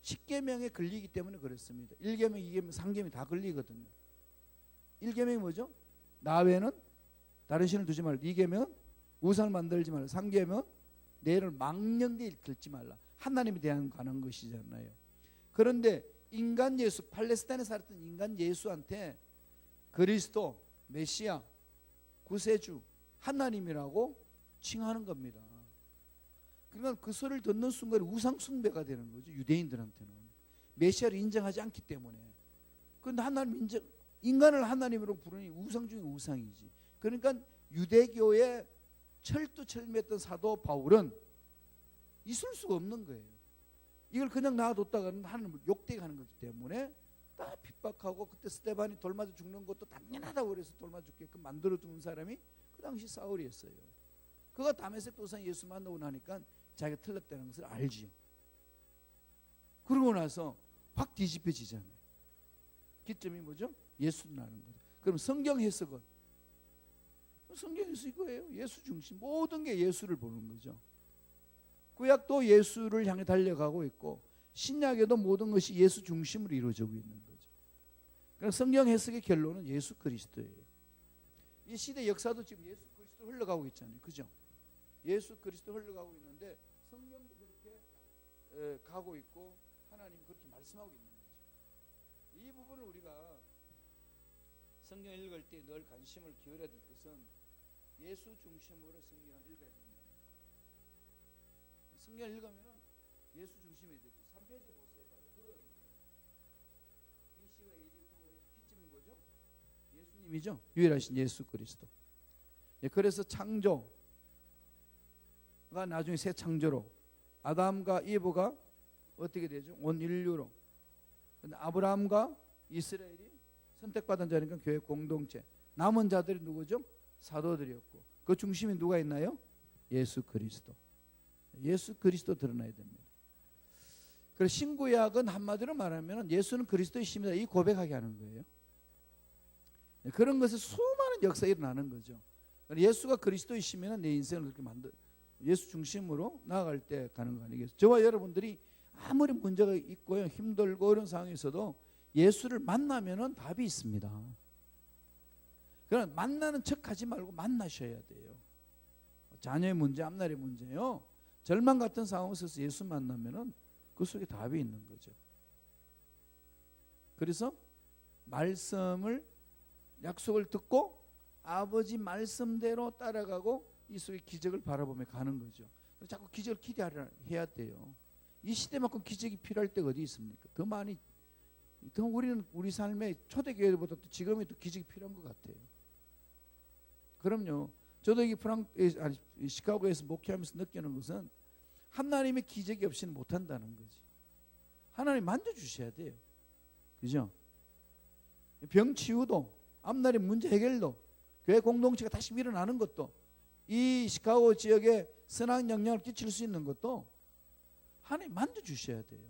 10계명에 걸리기 때문에 그렇습니다. 1계명, 2계명, 3계명 다 걸리거든요. 1계명이 뭐죠? 나 외에는 다른 신을 두지 말라. 2계명은 우상을 만들지 말라. 3계명은 내 이름을 망령되이 긁지 말라. 하나님에 대한 관한 것이잖아요. 그런데 인간 예수, 팔레스타인에 살았던 인간 예수한테 그리스도, 메시아, 구세주, 하나님이라고 칭하는 겁니다. 그러니까 그 소리를 듣는 순간 우상 숭배가 되는 거죠. 유대인들한테는 메시아를 인정하지 않기 때문에. 그런데 하나님 인간을 하나님으로 부르니 우상 중에 우상이지. 그러니까 유대교의 철두철미했던 사도 바울은 있을 수가 없는 거예요. 이걸 그냥 놔뒀다가는 하나님을 욕되게 하는 거기 때문에 다 핍박하고, 그때 스데반이 돌 맞아 죽는 것도 당연하다고 그래서 돌 맞아 죽게끔 만들어 둔 사람이 그 당시 사울이었어요. 그가 다메섹 도상 예수 만나고 나니까 자기가 틀렸다는 것을 알지요. 그러고 나서 확 뒤집혀지잖아요. 기점이 뭐죠? 예수라는 거죠. 그럼 성경 해석은 이거예요. 예수 중심. 모든 게 예수를 보는 거죠. 구약도 예수를 향해 달려가고 있고, 신약에도 모든 것이 예수 중심으로 이루어지고 있는 거죠. 그러니까 성경 해석의 결론은 예수 그리스도예요. 이 시대 역사도 지금 예수 그리스도 흘러가고 있잖아요. 그죠? 예수 그리스도 흘러가고 있는데 성경도 그렇게 가고 있고 하나님이 그렇게 말씀하고 있는 거죠. 이 부분을 우리가 성경 읽을 때 늘 관심을 기울여야 될 것은 예수 중심으로 성경을 읽어야 된다. 성경을 읽으면 예수 중심이 되죠. 3페이지 보세요. BC와 AD 기점이 뭐죠? 예수님이죠. 유일하신 예수 그리스도. 그래서 창조가 나중에 새 창조로, 아담과 이브가 어떻게 되죠? 온 인류로. 근데 아브라함과 이스라엘이 선택받은 자니까 교회 공동체. 남은 자들이 누구죠? 사도들이었고, 그 중심에 누가 있나요? 예수 그리스도. 예수 그리스도 드러나야 됩니다. 그래서 신구약은 한마디로 말하면 예수는 그리스도이십니다, 이 고백하게 하는 거예요. 그런 것에 수많은 역사가 일어나는 거죠. 예수가 그리스도이시면 내 인생을 그렇게 예수 중심으로 나아갈 때 가는 거 아니겠어요? 저와 여러분들이 아무리 문제가 있고요, 힘들고 어려운 상황에서도 예수를 만나면은 답이 있습니다. 그러나 만나는 척하지 말고 만나셔야 돼요. 자녀의 문제, 앞날의 문제요, 절망 같은 상황에서 예수 만나면은 그 속에 답이 있는 거죠. 그래서 말씀을, 약속을 듣고 아버지 말씀대로 따라가고 이 속에 기적을 바라보며 가는 거죠. 자꾸 기적을 기대해야 돼요. 이 시대만큼 기적이 필요할 때가 어디 있습니까? 더 많이, 더 우리는 우리 삶의 초대교회보다 또 지금이 더 기적이 필요한 것 같아요. 그럼요. 저도 이 시카고에서 목회하면서 느끼는 것은 하나님의 기적이 없이는 못한다는 거지. 하나님 만져주셔야 돼요. 그죠? 병 치유도, 앞날의 문제 해결도, 교회 공동체가 다시 밀어나는 것도, 이 시카고 지역에 선한 영향을 끼칠 수 있는 것도 하나님 만져주셔야 돼요.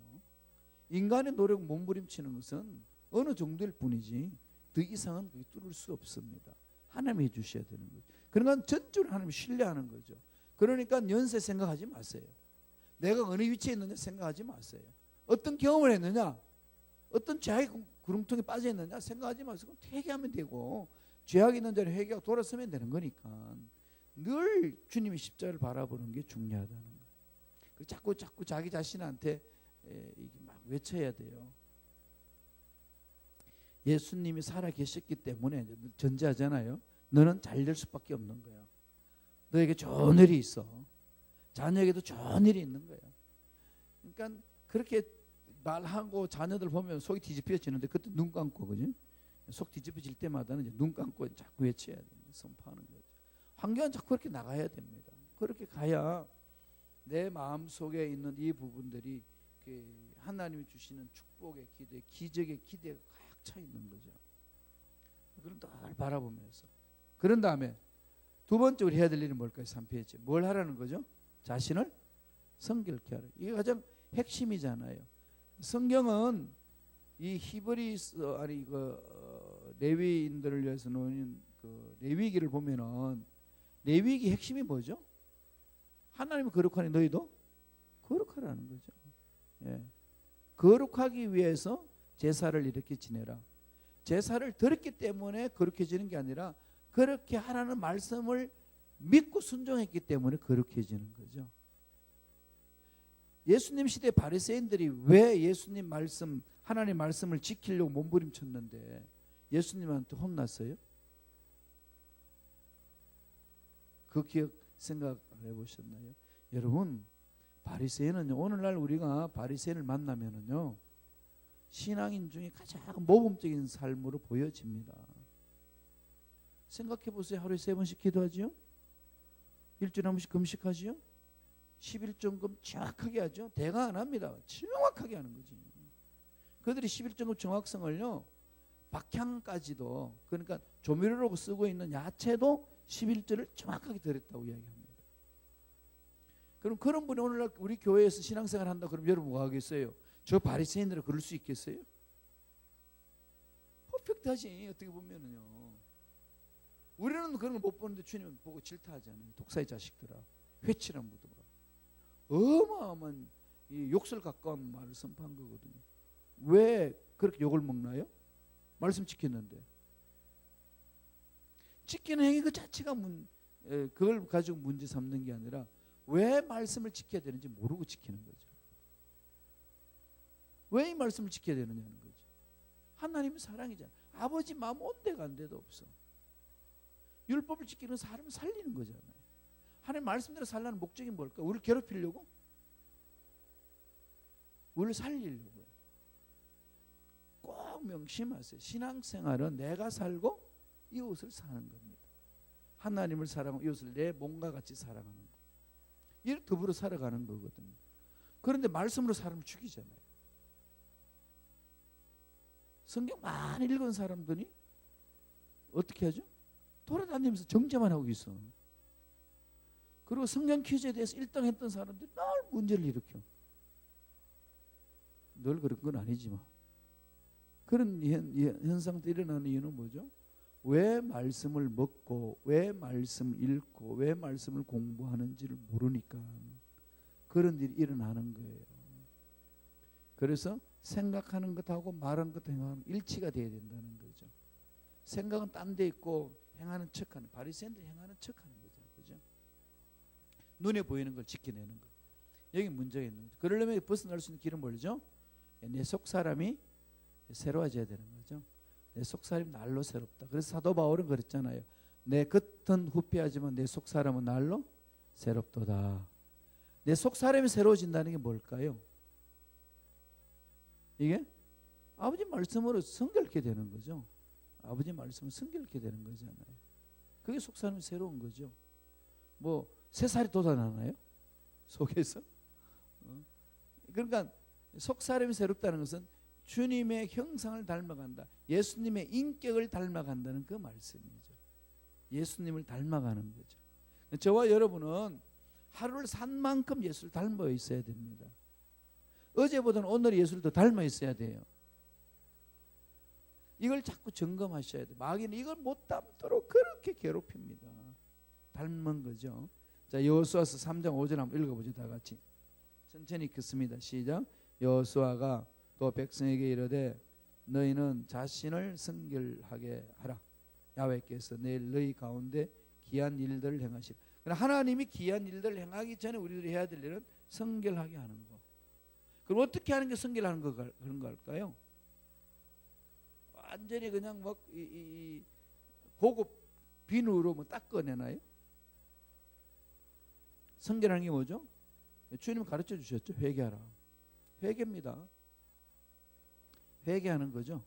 인간의 노력 몸부림치는 것은 어느 정도일 뿐이지 더 이상은 뚫을 수 없습니다. 하나님이 해주셔야 되는 거죠. 그러니까 전적으로 하나님 신뢰하는 거죠. 그러니까 연세 생각하지 마세요. 내가 어느 위치에 있느냐 생각하지 마세요. 어떤 경험을 했느냐, 어떤 죄악의 구렁텅이에 빠져 있느냐 생각하지 마세요. 회개하면 되고, 죄악이 있는 자를 회개하고 돌아서면 되는 거니까 늘 주님의 십자가를 바라보는 게 중요하다는 거예요. 자꾸 자기 자신한테 이게 막 외쳐야 돼요. 예수님이 살아 계셨기 때문에 전제하잖아요. 너는 잘 될 수밖에 없는 거야. 너에게 좋은 일이 있어. 자녀에게도 좋은 일이 있는 거야. 그러니까 그렇게 말하고 자녀들 보면 속이 뒤집혀지는데 그때 눈 감고, 그지? 속 뒤집어질 때마다는 이제 눈 감고 자꾸 외쳐야 됩니다. 선포하는 거죠. 환경은 자꾸 그렇게 나가야 됩니다. 그렇게 가야 내 마음 속에 있는 이 부분들이 하나님이 주시는 축복의 기대, 기적의 기대가 가득 차 있는 거죠. 그걸 늘 바라보면서. 그런 다음에 두 번째 우리 해야 될 일은 뭘까요? 3페이지. 뭘 하라는 거죠? 자신을 성결케 하라. 이게 가장 핵심이잖아요. 성경은 이 히브리스 레위인들을 위해서 놓은 그 레위기를 보면은 레위기 핵심이 뭐죠? 하나님이 거룩하니 너희도 거룩하라는 거죠. 예. 거룩하기 위해서 제사를 이렇게 지내라. 제사를 드렸기 때문에 거룩해지는 게 아니라 그렇게 하라는 말씀을 믿고 순종했기 때문에 거룩해지는 거죠. 예수님 시대 바리새인들이 왜 예수님 말씀, 하나님 말씀을 지키려고 몸부림쳤는데 예수님한테 혼났어요? 그 기억 생각해 보셨나요? 여러분, 바리새인은요, 오늘날 우리가 바리새인을 만나면은요, 신앙인 중에 가장 모범적인 삶으로 보여집니다. 생각해 보세요. 하루에 3번씩 기도하지요? 일주일에 한 번씩 금식하지요? 11조금 정확하게 하죠. 대가 안 합니다. 정확하게 하는 거지. 그들이 11조금 정확성을요, 박향까지도, 그러니까 조미료로 쓰고 있는 야채도 11조를 정확하게 드렸다고 이야기합니다. 그럼 그런 분이 오늘날 우리 교회에서 신앙생활 한다 그러면 여러분 뭐 하겠어요? 저 바리새인들은 그럴 수 있겠어요? 퍼펙트하지. 어떻게 보면은요. 우리는 그런 걸 못 보는데 주님은 보고 질타하잖아요. 독사의 자식들아, 회치라 묻어라. 어마어마한 이 욕설 가까운 말을 선포한 거거든요. 왜 그렇게 욕을 먹나요? 말씀 지켰는데. 지키는 행위 그 자체가 그걸 가지고 문제 삼는 게 아니라 왜 말씀을 지켜야 되는지 모르고 지키는 거죠. 왜 이 말씀을 지켜야 되느냐는 거죠. 하나님은 사랑이잖아요. 아버지 마음 온데가 안 돼도 없어. 율법을 지키는 사람을 살리는 거잖아요. 하나님 말씀대로 살라는 목적이 뭘까? 우리를 괴롭히려고? 우리를 살리려고요. 꼭 명심하세요. 신앙생활은 내가 살고 이웃을 사는 겁니다. 하나님을 사랑하고 이웃을 내 몸과 같이 사랑하는 거. 이렇게 더불어 살아가는 거거든요. 그런데 말씀으로 사람을 죽이잖아요. 성경 많이 읽은 사람들이 어떻게 하죠? 돌아다니면서 정죄만 하고 있어. 그리고 성경 퀴즈에 대해서 1등 했던 사람들이 늘 문제를 일으켜. 늘 그런 건 아니지만 그런 현상들이 일어나는 이유는 뭐죠? 왜 말씀을 먹고 왜 말씀을 읽고 왜 말씀을 공부하는지를 모르니까 그런 일이 일어나는 거예요. 그래서 생각하는 것하고 말하는 것하고 행하는 일치가 돼야 된다는 거죠. 생각은 딴 데 있고 행하는 척하는, 바리새인들 행하는 척하는 거죠. 그죠? 눈에 보이는 걸 지켜내는 것. 여기 문제가 있는 거죠. 그러려면 벗어날 수 있는 길은 뭐죠? 내 속 사람이 새로워져야 되는 거죠. 내 속 사람이 날로 새롭다. 그래서 사도 바울은 그랬잖아요. 내 겉은 후패하지만 내 속 사람은 날로 새롭도다. 내 속 사람이 새로워진다는 게 뭘까요? 이게 아버지 말씀으로 성결케 되는 거죠. 아버지 말씀을 성결케 되는 거잖아요. 그게 속 사람이 새로운 거죠. 뭐 새살이 돋아나나요? 속에서? 그러니까 속 사람이 새롭다는 것은 주님의 형상을 닮아간다. 예수님의 인격을 닮아간다는 그 말씀이죠. 예수님을 닮아가는 거죠. 저와 여러분은 하루를 산 만큼 예수를 닮아 있어야 됩니다. 어제보다는 오늘 예수를 더 닮아 있어야 돼요. 이걸 자꾸 점검하셔야 돼요. 마귀는 이걸 못 닮도록 그렇게 괴롭힙니다. 닮은 거죠. 자, 여호수아서 3장 5절 한번 읽어보죠. 다 같이 천천히 읽겠습니다. 시작. 여호수아가 또 백성에게 이르되 너희는 자신을 성결하게 하라. 야훼께서 내일 너희 가운데 기한 일들을 행하시라. 그러나 하나님이 기한 일들을 행하기 전에 우리들이 해야 될 일은 성결하게 하는 거. 그럼 어떻게 하는 게 성결하는 거 그런 거 할까요? 완전히 그냥 막 이 고급 비누로 뭐 닦아내나요? 성결하는 게 뭐죠? 주님 가르쳐 주셨죠. 회개하라. 회개입니다. 회개하는 거죠.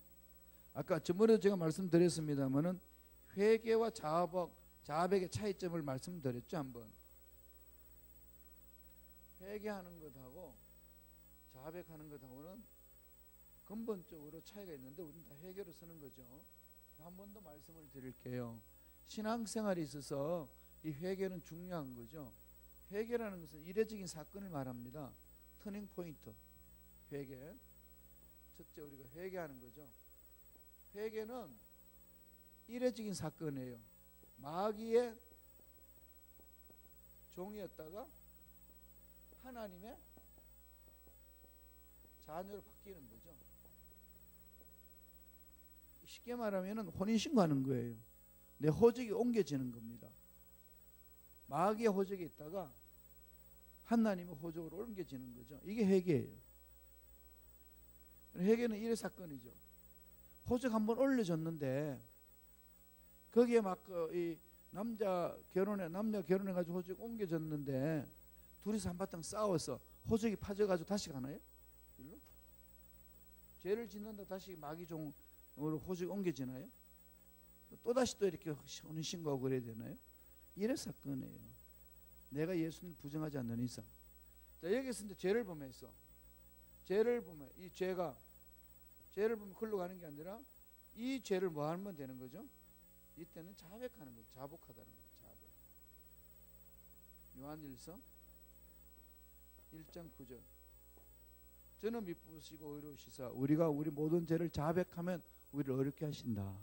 아까 저번에도 제가 말씀드렸습니다만은 회개와 자백의 차이점을 말씀드렸죠. 한번 회개하는 것하고 자백하는 것하고는 근본적으로 차이가 있는데 우리는 다 회개로 쓰는 거죠. 한 번 더 말씀을 드릴게요. 신앙생활에 있어서 이 회개는 중요한 거죠. 회개라는 것은 이례적인 사건을 말합니다. 터닝 포인트. 회개. 첫째 우리가 회개하는 거죠. 회개는 이례적인 사건이에요. 마귀의 종이었다가 하나님의 자녀로 바뀌는 거죠. 쉽게 말하면 혼인신고하는 거예요. 내 호적이 옮겨지는 겁니다. 마귀의 호적에 있다가 하나님의 호적으로 옮겨지는 거죠. 이게 회개예요. 회개는 이래 사건이죠. 호적 한번 올려줬는데 거기에 막 이 남녀 결혼해가지고 호적 옮겨졌는데 둘이서 한바탕 싸워서 호적이 파져가지고 다시 가나요? 일로? 죄를 짓는다 다시 마귀 종으로 호적이 옮겨지나요? 또다시 또 이렇게 혼인신고하고 그래야 되나요? 이래 사건이에요. 내가 예수님을 부정하지 않는 이상. 자, 여기서 이제 죄를 범해서 죄를 보면 이 죄가 죄를 보면 글로 가는 게 아니라 이 죄를 뭐 하면 되는 거죠? 이때는 자백하는 거죠. 자복하다는 거죠. 자복. 요한일서 1장 9절. 저는 미쁘시고 의로우시사 우리가 우리 모든 죄를 자백하면 우리를 어렵게 하신다.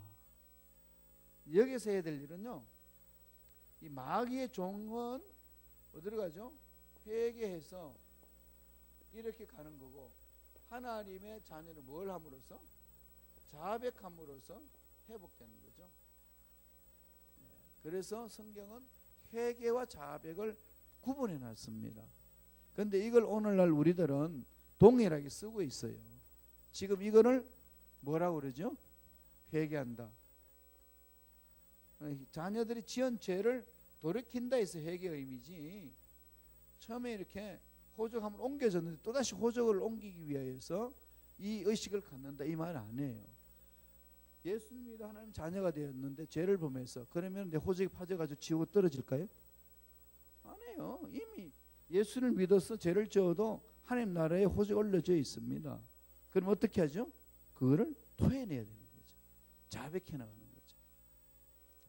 여기서 해야 될 일은요, 이 마귀의 종은 어디로 가죠? 회개해서 이렇게 가는 거고, 하나님의 자녀는 뭘 함으로써? 자백함으로써 회복되는 거죠. 그래서 성경은 회개와 자백을 구분해 놨습니다. 그런데 이걸 오늘날 우리들은 동일하게 쓰고 있어요. 지금 이거를 뭐라고 그러죠? 회개한다. 자녀들이 지은 죄를 돌이킨다 해서 회개의 의미지, 처음에 이렇게 호적함을 옮겨졌는데 또다시 호적을 옮기기 위해서 이 의식을 갖는다, 이 말 아니에요. 예수님이 하나님 자녀가 되었는데 죄를 범해서 그러면 내 호적이 파져가지고 지옥에 떨어질까요? 아니에요. 이미 예수를 믿어서 죄를 지어도 하나님 나라에 호적이 올려져 있습니다. 그럼 어떻게 하죠? 그거를 토해내야 되는 거죠. 자백해 나가는 거죠.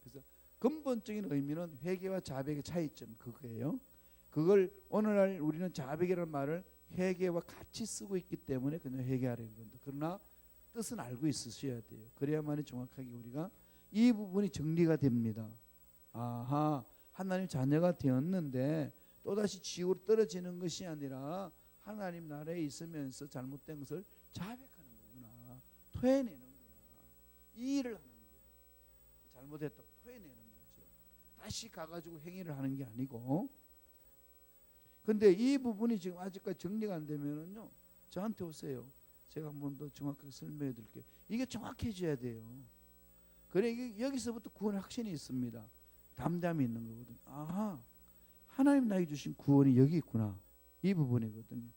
그래서 근본적인 의미는 회개와 자백의 차이점, 그거예요. 그걸 오늘날 우리는 자백이라는 말을 회개와 같이 쓰고 있기 때문에 그냥 회개하려는 겁니다. 그러나 뜻은 알고 있으셔야 돼요. 그래야만이 정확하게 우리가 이 부분이 정리가 됩니다. 아하, 하나님 자녀가 되었는데 또다시 지옥으로 떨어지는 것이 아니라 하나님 나라에 있으면서 잘못된 것을 자백하는 거구나, 토해내는구나, 이 일을 하는 거예요. 잘못했다고 토해내는 거죠. 다시 가가지고 행위를 하는 게 아니고. 근데 이 부분이 지금 아직까지 정리가 안 되면은요, 저한테 오세요. 제가 한 번 더 정확하게 설명해 드릴게요. 이게 정확해져야 돼요. 그래, 이게 여기서부터 구원의 확신이 있습니다. 담담히 있는 거거든요. 아하, 하나님 나에게 주신 구원이 여기 있구나, 이 부분이거든요.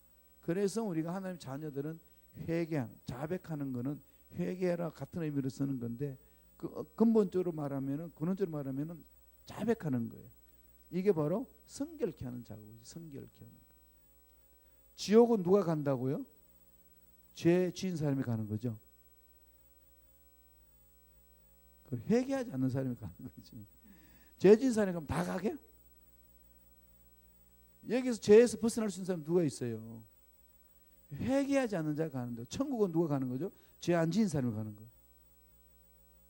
그래서 우리가 하나님 자녀들은 회개하는, 자백하는 거는 회개라 같은 의미로 쓰는 건데, 그 근본적으로 말하면은, 근원적으로 말하면은 자백하는 거예요. 이게 바로 성결케 하는 작업이죠. 성결케 하는 거. 지옥은 누가 간다고요? 죄 지은 사람이 가는 거죠. 회개하지 않는 사람이 가는 거지. 죄 지은 사람이 가면 다 가게? 여기서 죄에서 벗어날 수 있는 사람 누가 있어요? 회개하지 않는 자가 가는데, 천국은 누가 가는 거죠? 죄 안 지은 사람이 가는 거.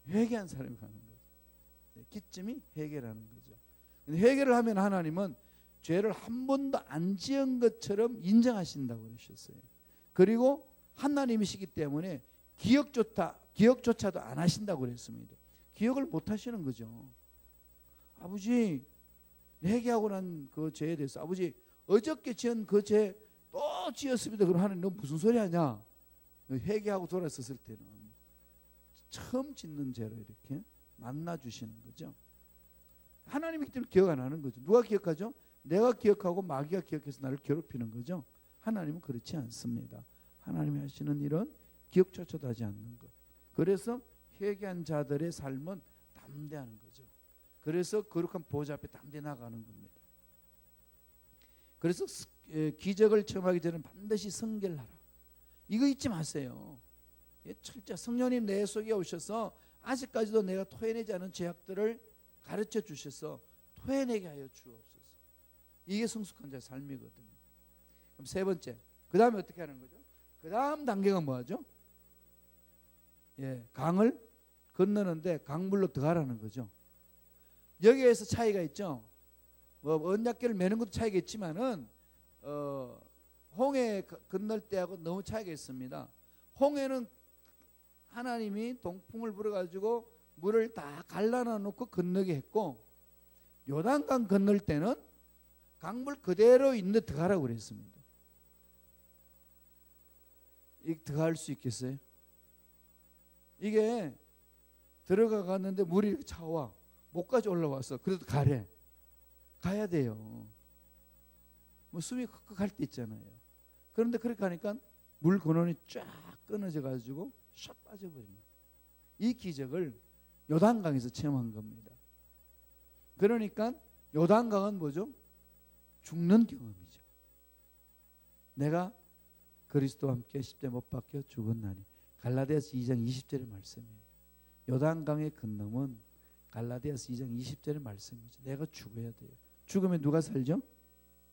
회개한 사람이 가는 거죠. 기점이 회개라는 거죠. 회개를 하면 하나님은 죄를 한 번도 안 지은 것처럼 인정하신다고 그러셨어요. 그리고 하나님이시기 때문에 기억조차도 안 하신다고 그랬습니다. 기억을 못 하시는 거죠. 아버지, 회개하고 난 그 죄에 대해서, 아버지 어저께 지은 그 죄 또 지었습니다. 그럼 하나님 너 무슨 소리 하냐? 회개하고 돌아섰을 때는 처음 짓는 죄로 이렇게 만나 주시는 거죠. 하나님이기 때문에 기억 안 하는 거죠. 누가 기억하죠? 내가 기억하고 마귀가 기억해서 나를 괴롭히는 거죠. 하나님은 그렇지 않습니다. 하나님이 하시는 일은 기억조차도 하지 않는 것. 그래서 회개한 자들의 삶은 담대하는 거죠. 그래서 거룩한 보좌 앞에 담대히 나가는 겁니다. 그래서 기적을 체험하기 전에 반드시 성결하라. 이거 잊지 마세요. 철저 성령님 내 속에 오셔서 아직까지도 내가 토해내지 않은 죄악들을 가르쳐 주셔서 토해내게 하여 주옵소서. 이게 성숙한 자의 삶이거든요. 그럼 세 번째, 그 다음에 어떻게 하는 거죠? 그 다음 단계가 뭐죠? 강을 건너는데 강물로 들어가라는 거죠. 여기에서 차이가 있죠. 뭐 언약궤를 매는 것도 차이가 있지만은 홍해 건널 때하고 너무 차이가 있습니다. 홍해는 하나님이 동풍을 불어가지고 물을 다 갈라놔 놓고 건너게 했고, 요단강 건널 때는 강물 그대로 있는데 들어가라고 그랬습니다. 이 들어갈 수 있겠어요? 이게 들어가갔는데 물이 이렇게 차와 목까지 올라왔어. 그래도 가래. 가야 돼요. 뭐 숨이 헉헉 할 때 있잖아요. 그런데 그렇게 하니까 물 근원이 쫙 끊어져 가지고 샥 빠져버립니다. 이 기적을 요단강에서 체험한 겁니다. 그러니까 요단강은 뭐죠? 죽는 경험이죠. 내가 그리스도와 함께 십자가에 못 박혀 죽었나니. 갈라디아서 2장 20절의 말씀이에요. 요단강의 건너면 갈라디아서 2장 20절의 말씀이죠. 내가 죽어야 돼요. 죽으면 누가 살죠?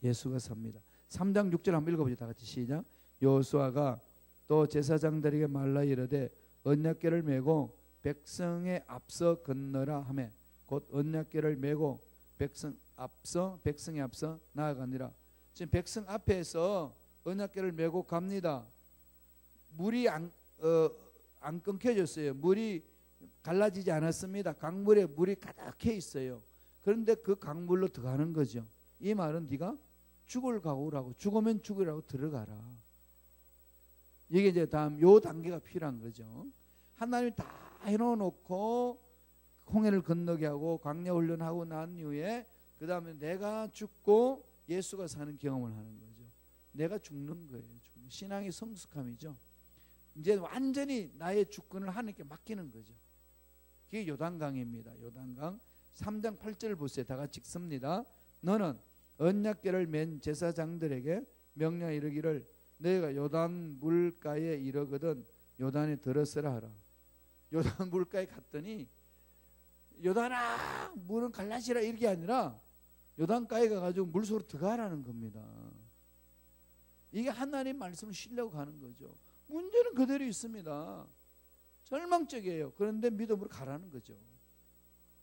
예수가 삽니다. 3장 6절 한번 읽어보죠. 다 같이 시작. 여호수아가 또 제사장들에게 말라 이르되 언약궤를 메고 백성에 앞서 건너라 하매 곧 언약궤를 메고 백성에 앞서 나아가니라. 지금 백성 앞에서 언약궤를 메고 갑니다. 물이 안 끊겨졌어요. 물이 갈라지지 않았습니다. 강물에 물이 가득해 있어요. 그런데 그 강물로 들어가는 거죠. 이 말은 네가 죽을 각오라고, 죽으면 죽으라고 들어가라. 이게 이제 다음 요 단계가 필요한 거죠. 하나님이 다 해놓고 홍해를 건너게 하고 광야 훈련하고 난 이후에 그 다음에 내가 죽고 예수가 사는 경험을 하는 거죠. 내가 죽는 거예요. 신앙의 성숙함이죠. 이제 완전히 나의 주권을 하나님께 맡기는 거죠. 그게 요단강입니다. 요단강 3장 8절 보세요. 다 같이 읽습니다. 너는 언약궤를 맨 제사장들에게 명령 이르기를 너희가 요단 물가에 이르거든 요단에 들어서라 하라. 요단 물가에 갔더니 요단아 물은 갈라지라 이게 아니라 요단가에 가가지고 물속으로 들어가라는 겁니다. 이게 하나님 말씀을 신뢰하고 가는 거죠. 문제는 그대로 있습니다. 절망적이에요. 그런데 믿음으로 가라는 거죠.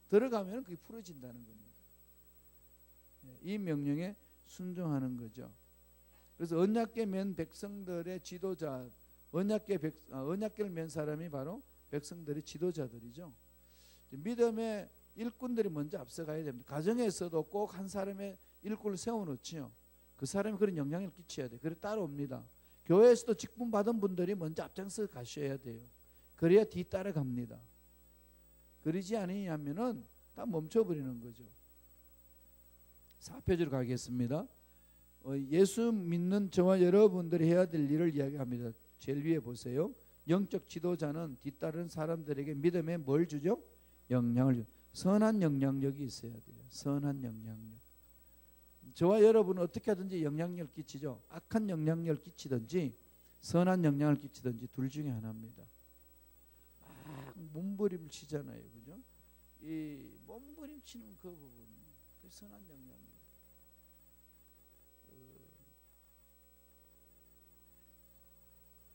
들어가면 그게 풀어진다는 겁니다. 이 명령에 순종하는 거죠. 그래서 언약궤 맨 백성들의 지도자, 언약궤를 맨 사람이 바로 백성들의 지도자들이죠. 믿음의 일꾼들이 먼저 앞서가야 됩니다. 가정에서도 꼭 한 사람의 일꾼을 세워놓지요. 그 사람이 그런 영향을 끼쳐야 돼요. 그래 따라옵니다. 교회에서도 직분 받은 분들이 먼저 앞장서 가셔야 돼요. 그래야 뒤따라갑니다. 그러지 않으냐면은 다 멈춰버리는 거죠. 4페이지로 가겠습니다. 예수 믿는 저와 여러분들이 해야 될 일을 이야기합니다. 제일 위에 보세요. 영적 지도자는 뒤따르는 사람들에게 믿음에 뭘 주죠? 영향을 주죠. 선한 영향력이 있어야 돼요. 선한 영향력. 저와 여러분은 어떻게 하든지 영향력을 끼치죠. 악한 영향력을 끼치든지 선한 영향을 끼치든지 둘 중에 하나입니다. 막 몸부림을 치잖아요. 그죠? 이 몸부림 치는 그 부분, 그 선한 영향력.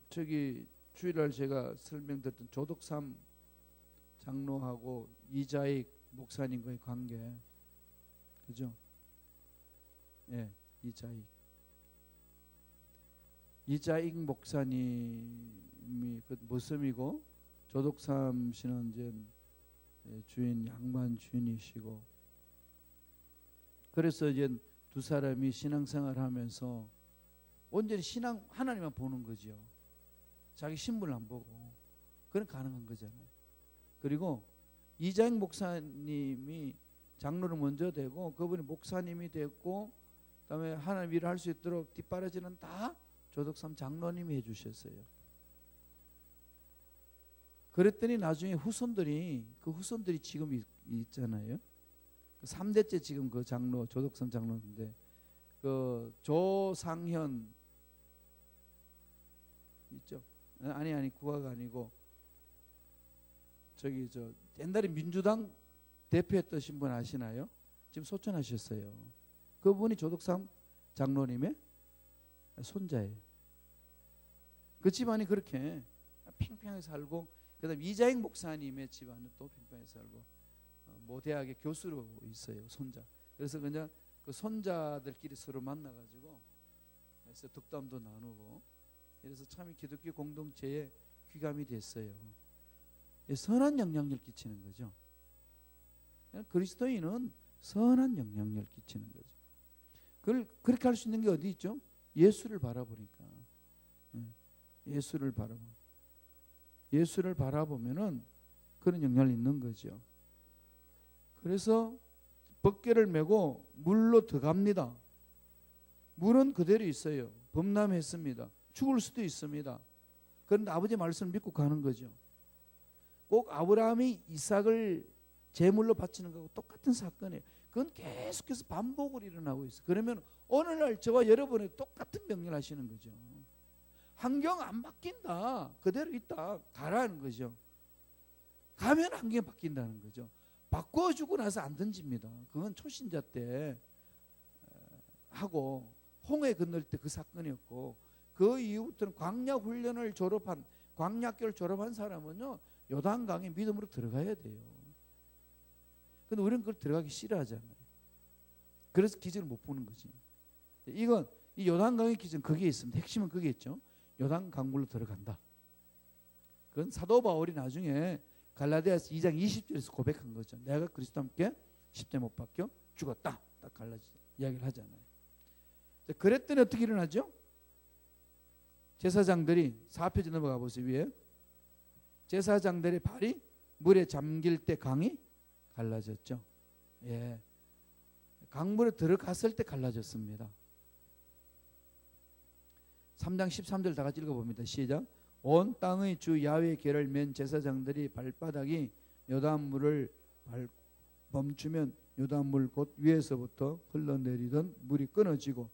저기 주일날 제가 설명드렸던 조덕삼 장로하고 이자익 목사님과의 관계, 그죠? 예, 이자익 목사님이 그 모섬이고 조덕삼 씨는 이제 주인 양반 주인이시고, 그래서 이제 두 사람이 신앙생활하면서 온전히 신앙 하나님만 보는 거죠. 자기 신분을 안 보고. 그건 가능한 거잖아요. 그리고 이자익 목사님이 장로를 먼저 되고 그분이 목사님이 됐고, 그다음에 하나님 일을 할 수 있도록 뒷바라지는 다 조덕삼 장로님이 해주셨어요. 그랬더니 나중에 후손들이 지금 있잖아요. 3대째 지금 그 장로 조덕삼 장로인데, 그 조상현 있죠? 아니 구화가 아니고 저기 저 옛날에 민주당 대표했던 분 아시나요? 지금 소천하셨어요. 그분이 조덕삼 장로님의 손자예요. 그 집안이 그렇게 팽팽하게 살고, 그다음 이자익 목사님의 집안은 또 팽팽하게 살고, 모대학의 교수로 있어요, 손자. 그래서 그냥 그 손자들끼리 서로 만나가지고 그래서 덕담도 나누고, 그래서 참 기독교 공동체에 귀감이 됐어요. 선한 영향력을 끼치는 거죠. 그리스도인은 선한 영향력을 끼치는 거죠. 그걸 그렇게 할 수 있는 게 어디 있죠? 예수를 바라보니까. 예수를 바라보면은 그런 영향을 있는 거죠. 그래서 벗개를 메고 물로 들어갑니다. 물은 그대로 있어요. 범람했습니다. 죽을 수도 있습니다. 그런데 아버지의 말씀을 믿고 가는 거죠. 꼭 아브라함이 이삭을 제물로 바치는 것하고 똑같은 사건이에요. 그건 계속해서 반복으로 일어나고 있어요. 그러면 오늘날 저와 여러분이 똑같은 명령을 하시는 거죠. 환경 안 바뀐다, 그대로 있다, 가라는 거죠. 가면 환경이 바뀐다는 거죠. 바꿔주고 나서 안 던집니다. 그건 초신자 때 하고 홍해 건널 때 그 사건이었고, 그 이후부터는 광야훈련을 졸업한, 광야학교를 졸업한 사람은요 요단강에 믿음으로 들어가야 돼요. 근데 우리는 그걸 들어가기 싫어하잖아요. 그래서 기적을 못 보는 거지. 이건 이 요단강의 기적은 거기에 있습니다. 핵심은 거기에 있죠. 요단강물로 들어간다. 그건 사도 바울이 나중에 갈라디아서 2장 20절에서 고백한 거죠. 내가 그리스도와 함께 십자가에 못 박혀 죽었다. 딱 갈라디아 이야기를 하잖아요. 그랬더니 어떻게 일어나죠? 제사장들이 4페이지 넘어가 보세요. 위에 제사장들의 발이 물에 잠길 때 강이 갈라졌죠. 예, 강물에 들어갔을 때 갈라졌습니다. 3장 13절 다 같이 읽어봅니다. 시작. 온 땅의 주 야훼의 궤를 맨 제사장들이 발바닥이 요단물을 멈추면 요단물 곧 위에서부터 흘러내리던 물이 끊어지고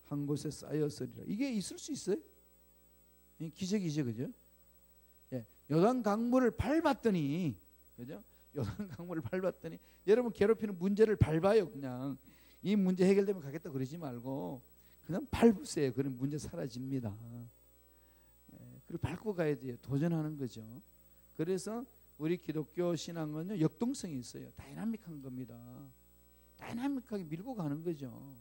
한 곳에 쌓였으리라. 이게 있을 수 있어요? 기적이죠, 그죠? 예, 요단 강물을 밟았더니, 그죠? 요단 강물을 밟았더니, 여러분 괴롭히는 문제를 밟아요. 그냥 이 문제 해결되면 가겠다 그러지 말고 그냥 밟으세요. 그럼 문제 사라집니다. 예, 그리고 밟고 가야 돼요. 도전하는 거죠. 그래서 우리 기독교 신앙은요 역동성이 있어요. 다이나믹한 겁니다. 다이나믹하게 밀고 가는 거죠.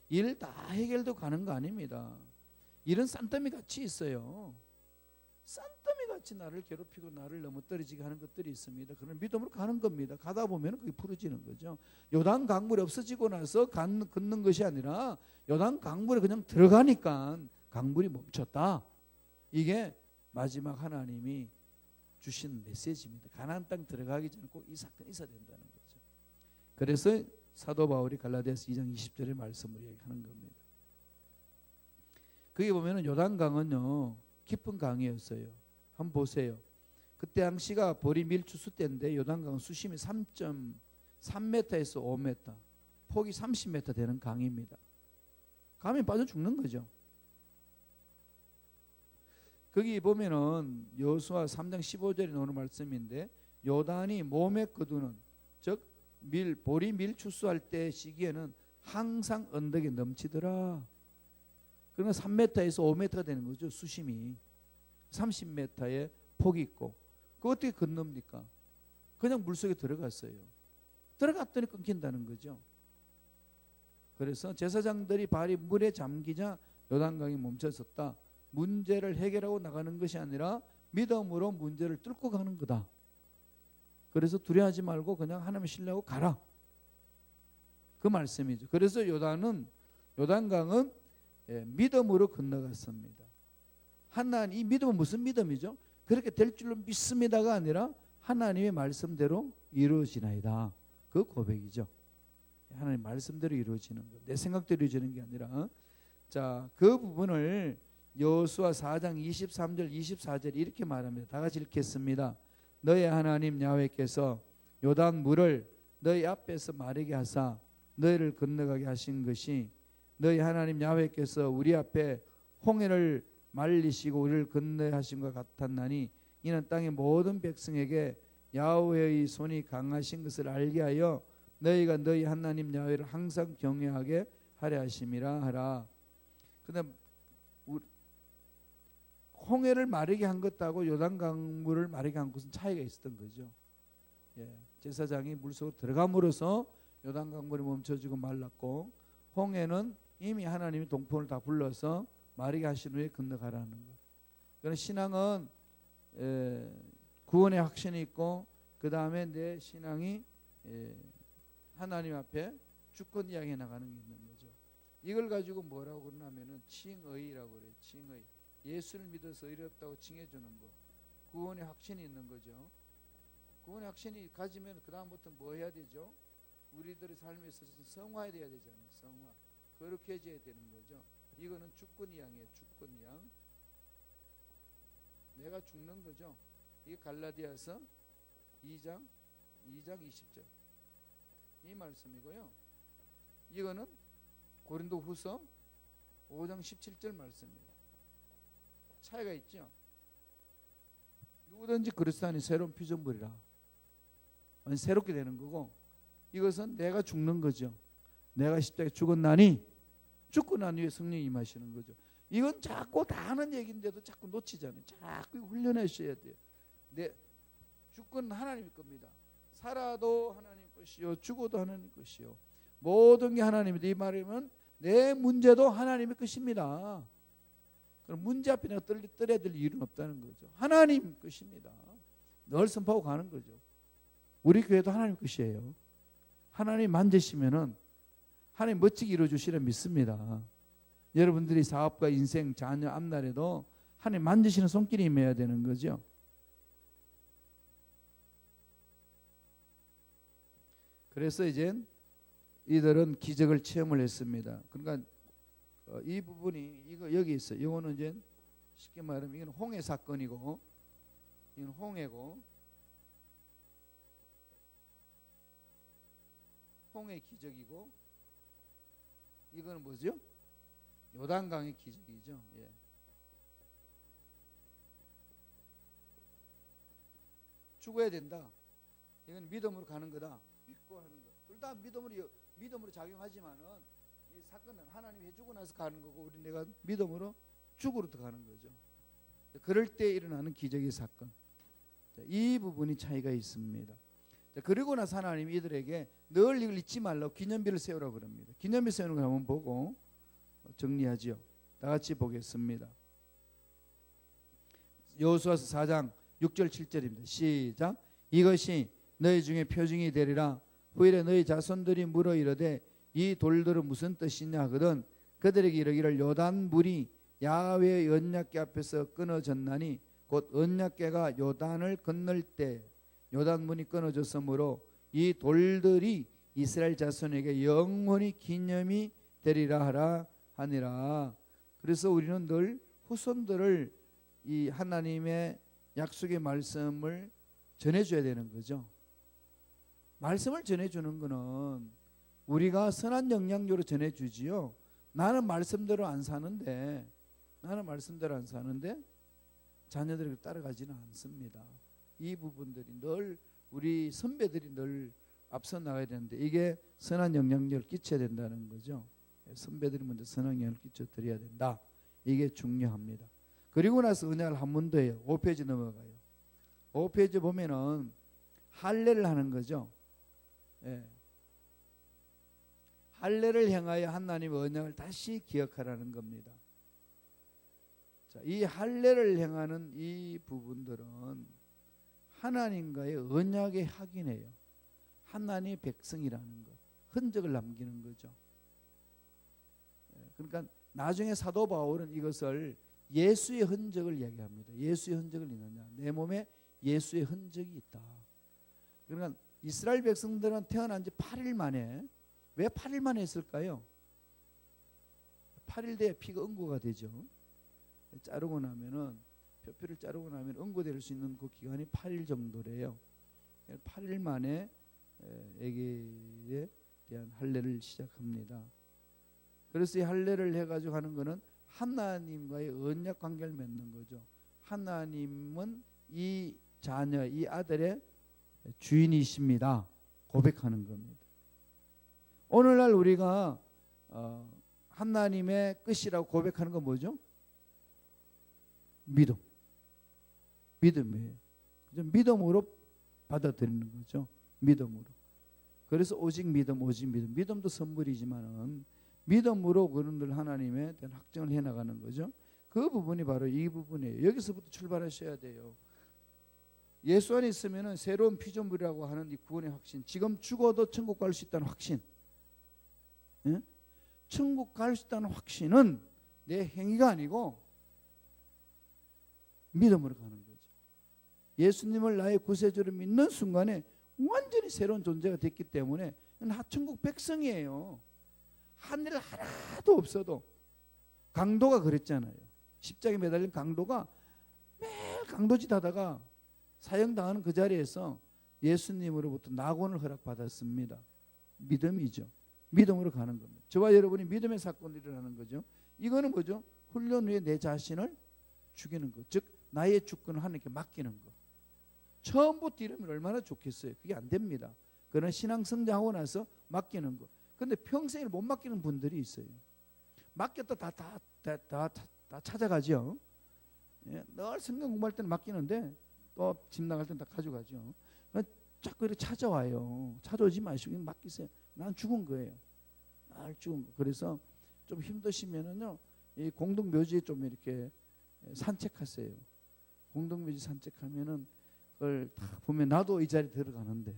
일 다 해결도 가는 거 아닙니다. 일은 산더미 같이 있어요. 산더미 같이 나를 괴롭히고 나를 넘어뜨리게 하는 것들이 있습니다. 그런 믿음으로 가는 겁니다. 가다 보면 그게 풀어지는 거죠. 요단 강물이 없어지고 나서 걷는 것이 아니라 요단 강물에 그냥 들어가니까 강물이 멈췄다. 이게 마지막 하나님이 주신 메시지입니다. 가나안 땅 들어가기 전에 꼭 이 사건이 있어야 된다는 거죠. 그래서 사도 바울이 갈라디아서 2장 20절의 말씀을 얘기하는 겁니다. 거기 보면은 요단강은요 깊은 강이었어요. 한번 보세요. 그때 당시가 보리 밀추수 때인데 요단강은 수심이 3.3m에서 5m, 폭이 30m 되는 강입니다. 가면 빠져 죽는 거죠. 거기 보면은 여호수아 3장 15절에 나오는 말씀인데 요단이 몸에 거두는 즉 보리 밀 추수할 때 시기에는 항상 언덕에 넘치더라. 그러니까 3m에서 5m가 되는 거죠. 수심이 30m의 폭이 있고 그거 어떻게 건넙니까? 그냥 물속에 들어갔어요. 들어갔더니 끊긴다는 거죠. 그래서 제사장들이 발이 물에 잠기자 요단강이 멈춰섰다. 문제를 해결하고 나가는 것이 아니라 믿음으로 문제를 뚫고 가는 거다. 그래서 두려워하지 말고 그냥 하나님 신뢰하고 가라. 그 말씀이죠. 그래서 요단강은 믿음으로 건너갔습니다. 하나님, 이 믿음은 무슨 믿음이죠? 그렇게 될 줄로 믿습니다가 아니라 하나님의 말씀대로 이루어지나이다. 그 고백이죠. 하나님 말씀대로 이루어지는 것. 내 생각대로 이루어지는 게 아니라. 자, 그 부분을 여호수아 4장 23절 24절 이렇게 말합니다. 다 같이 읽겠습니다. 너희 하나님 야훼께서 요단 물을 너희 앞에서 마르게 하사 너희를 건너가게 하신 것이 너희 하나님 야훼께서 우리 앞에 홍해를 말리시고 우리를 건너게 하신 것 같았나니 이는 땅의 모든 백성에게 야훼의 손이 강하신 것을 알게 하여 너희가 너희 하나님 야훼를 항상 경외하게 하려 하심이라 하라. 그다음 홍해를 마르게 한 것하고 요단강물을 마르게 한 것은 차이가 있었던 거죠. 제사장이 물속으로 들어감으로써 요단강물이 멈춰지고 말랐고 홍해는 이미 하나님이 동풍을 다 불러서 마르게 하신 후에 건너가라는 것. 그러나 신앙은 구원의 확신이 있고 그 다음에 내 신앙이 하나님 앞에 주권 이야기해 나가는 게 있는 거죠. 이걸 가지고 뭐라고 그러냐면은 칭의라고 그래요. 칭의. 예수를 믿어서 의롭다고 칭해주는 것. 구원의 확신이 있는 거죠. 구원의 확신이 가지면 그 다음부터 뭐 해야 되죠? 우리들의 삶에 있어서 성화해야 되잖아요. 성화. 거룩해져야 되는 거죠. 이거는 주권이양이에요. 주권이양. 내가 죽는 거죠. 이게 갈라디아서 2장 20절 이 말씀이고요. 이거는 고린도후서 5장 17절 말씀입니다. 차이가 있죠. 누구든지 그리스도 안에 새로운 피조물이라. 새롭게 되는 거고 이것은 내가 죽는 거죠. 내가 십자가에 죽었나니 죽고 난 후에 성령이 임하시는 거죠. 이건 자꾸 다 하는 얘기인데도 자꾸 놓치잖아요. 자꾸 훈련하셔야 돼요. 내 주권은 하나님의 겁니다. 살아도 하나님 것이요 죽어도 하나님 것이요 모든 게 하나님이다. 이 말이면 내 문제도 하나님의 것입니다. 그럼 문제 앞에 내가 떨어야 될 일은 없다는 거죠. 하나님 것입니다. 늘 선포하고 가는 거죠. 우리 교회도 하나님 것이에요. 하나님 만지시면은 하나님 멋지게 이루어주시려 믿습니다. 여러분들이 사업과 인생, 자녀 앞날에도 하나님 만지시는 손길이 임해야 되는 거죠. 그래서 이제 이들은 기적을 체험을 했습니다. 그러니까 이 부분이 이거 여기 있어요. 이거는 이제 쉽게 말하면 이건 홍해 사건이고, 이건 홍해고, 홍해 기적이고, 이거는 뭐죠? 요단강의 기적이죠. 예. 죽어야 된다. 이건 믿음으로 가는 거다. 믿고 하는 거. 둘 다 믿음으로 작용하지만은 이 사건은 하나님이 해주고 나서 가는 거고 우리 내가 믿음으로 죽으로 들어가는 거죠. 그럴 때 일어나는 기적의 사건. 이 부분이 차이가 있습니다. 자, 그리고 나서 하나님이 이들에게 늘 이걸 잊지 말라고 기념비를 세우라고 그럽니다. 기념비 세우는 걸 한번 보고 정리하지요. 다 같이 보겠습니다. 여호수아서 4장 6절 7절입니다. 시작. 이것이 너희 중에 표징이 되리라. 후일에 너희 자손들이 물어 이르되 이 돌들은 무슨 뜻이냐 하거든 그들에게 이르기를 요단 물이 야훼의 언약궤 앞에서 끊어졌나니 곧 언약궤가 요단을 건널 때 요단 문이 끊어졌으므로 이 돌들이 이스라엘 자손에게 영원히 기념이 되리라 하라 하니라. 그래서 우리는 늘 후손들을 이 하나님의 약속의 말씀을 전해줘야 되는 거죠. 말씀을 전해주는 거는 우리가 선한 영향력으로 전해주지요. 나는 말씀대로 안 사는데 자녀들에게 따라가지는 않습니다. 이 부분들이 늘 우리 선배들이 늘 앞서 나가야 되는데 이게 선한 영향력을 끼쳐야 된다는 거죠. 선배들이 먼저 선한 영향을 끼쳐드려야 된다. 이게 중요합니다. 그리고 나서 은혜를 한 번 더 해요. 5페이지 넘어가요. 5페이지 보면은 할례를 하는 거죠. 예. 할례를 향하여 하나님의 언약을 다시 기억하라는 겁니다. 자, 이 할례를 행하는 이 부분들은 하나님과의 언약의 확인이에요. 하나님의 백성이라는 것, 흔적을 남기는 거죠. 그러니까 나중에 사도 바울은 이것을 예수의 흔적을 얘기합니다. 예수의 흔적을 있느냐? 내 몸에 예수의 흔적이 있다. 그러니까 이스라엘 백성들은 태어난 지 8일 만에 왜 8일 만에 했을까요? 8일 돼야 피가 응고가 되죠. 자르고 나면은 표피를 자르고 나면 응고될 수 있는 그 기간이 8일 정도래요. 8일 만에 아기에 대한 할례를 시작합니다. 그래서 이 할례를 해가지고 하는 거는 하나님과의 언약 관계를 맺는 거죠. 하나님은 이 자녀, 이 아들의 주인이십니다. 고백하는 겁니다. 오늘날 우리가 하나님의 끝이라고 고백하는 건 뭐죠? 믿음이에요. 믿음으로 받아들이는 거죠. 믿음으로. 그래서 오직 믿음. 믿음도 선물이지만은 믿음으로 그런들 하나님에 대한 확정을 해나가는 거죠. 그 부분이 바로 이 부분이에요. 여기서부터 출발하셔야 돼요. 예수 안에 있으면은 새로운 피조물이라고 하는 이 구원의 확신, 지금 죽어도 천국 갈 수 있다는 확신, 예? 천국 갈 수 있다는 확신은 내 행위가 아니고 믿음으로 가는 거죠. 예수님을 나의 구세주로 믿는 순간에 완전히 새로운 존재가 됐기 때문에 천국 백성이에요. 한 일 하나도 없어도. 강도가 그랬잖아요. 십자가에 매달린 강도가 매일 강도짓 하다가 사형당하는 그 자리에서 예수님으로부터 낙원을 허락받았습니다. 믿음이죠. 믿음으로 가는 겁니다. 저와 여러분이 믿음의 사건이 일어나는 거죠. 이거는 뭐죠? 훈련 후에 내 자신을 죽이는 것, 즉 나의 주권을 하나님께 맡기는 것. 처음부터 이러면 얼마나 좋겠어요. 그게 안 됩니다. 그런 신앙 성장하고 나서 맡기는 것. 근데 평생에 못 맡기는 분들이 있어요. 맡겼다 다 찾아가죠. 예, 늘 성경 공부할 때는 맡기는데 또 집 나갈 때는 다 가져가죠. 자꾸 이렇게 찾아와요. 찾아오지 마시고 그냥 맡기세요. 난 죽은 거예요. 날 죽은 거. 그래서 좀 힘드시면은요, 이 공동묘지에 좀 이렇게 산책하세요. 공동묘지 산책하면은 그걸 딱 보면 나도 이 자리에 들어가는데,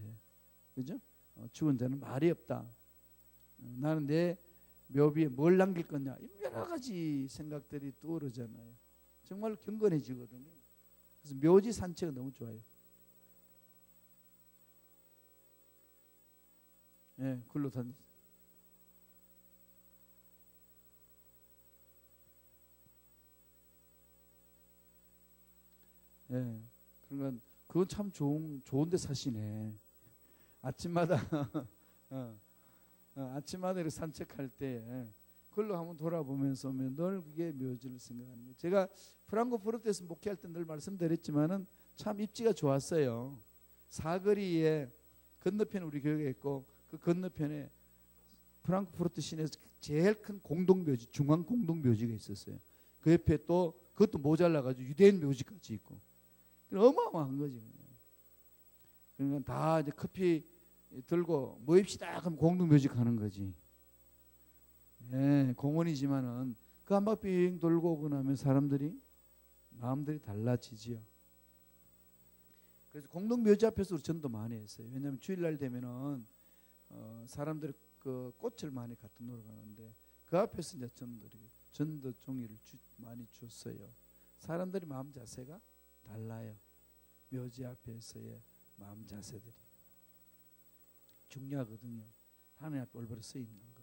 그죠? 죽은 자는 말이 없다. 나는 내 묘비에 뭘 남길 거냐, 여러 가지 생각들이 떠오르잖아요. 정말 경건해지거든요. 그래서 묘지 산책은 너무 좋아요. 예, 글로 다니. 예, 그러니까 그건 참 좋은데 사시네. 아침마다 아침마다 이렇게 산책할 때 글로 한번 돌아보면서 늘 그게 묘지를 생각하는 거예요. 제가 프랑크푸르트에서 목회할 때 늘 말씀드렸지만은 참 입지가 좋았어요. 사거리에 건너편에 우리 교회가 있고 그 건너편에 프랑크푸르트 시내에서 제일 큰 공동묘지, 중앙 공동묘지가 있었어요. 그 옆에 또 그것도 모자라가지고 유대인 묘지까지 있고 어마어마한 거지. 그러니까 다 이제 커피 들고 모입시다 그럼 공동묘지 가는 거지. 예, 공원이지만은 그 한 바퀴 빙 돌고 오고 나면 사람들이 마음들이 달라지지요. 그래서 공동묘지 앞에서 우리 전도 많이 했어요. 왜냐하면 주일날 되면은 사람들이 그 꽃을 많이 갖다 놓으러 가는데 그 앞에서 이제 전도 종이를 많이 줬어요. 사람들이 마음 자세가 달라요. 묘지 앞에서의 마음 자세들이 중요하거든요. 하나님 앞에 올바로 서 있는 거.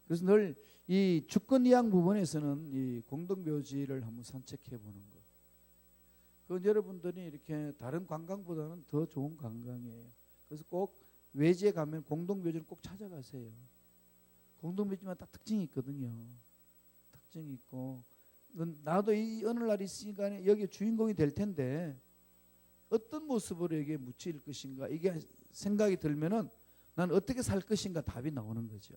그래서 늘 이 주권이양 부분에서는 이 공동묘지를 한번 산책해 보는 거. 그건 여러분들이 이렇게 다른 관광보다는 더 좋은 관광이에요. 그래서 꼭 외지에 가면 공동묘지를 꼭 찾아가세요. 공동묘지마다 특징이 있거든요. 특징이 있고 나도 이 어느 날 있으니까 여기 주인공이 될 텐데 어떤 모습으로 여기에 묻힐 것인가 이게 생각이 들면은 난 어떻게 살 것인가 답이 나오는 거죠.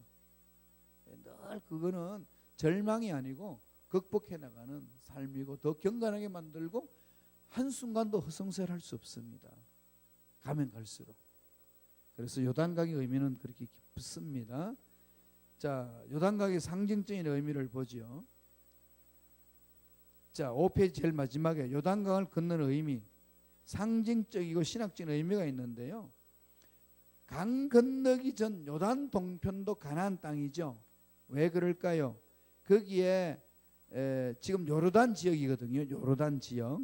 늘 그거는 절망이 아니고 극복해 나가는 삶이고 더 경건하게 만들고 한순간도 허송세월할 수 없습니다. 가면 갈수록. 그래서 요단강의 의미는 그렇게 깊습니다. 자, 요단강의 상징적인 의미를 보죠. 자, 5페이지 제일 마지막에 요단강을 건너는 의미, 상징적이고 신학적인 의미가 있는데요. 강 건너기 전 요단 동편도 가나안 땅이죠. 왜 그럴까요? 거기에 지금 요르단 지역이거든요. 요르단 지역.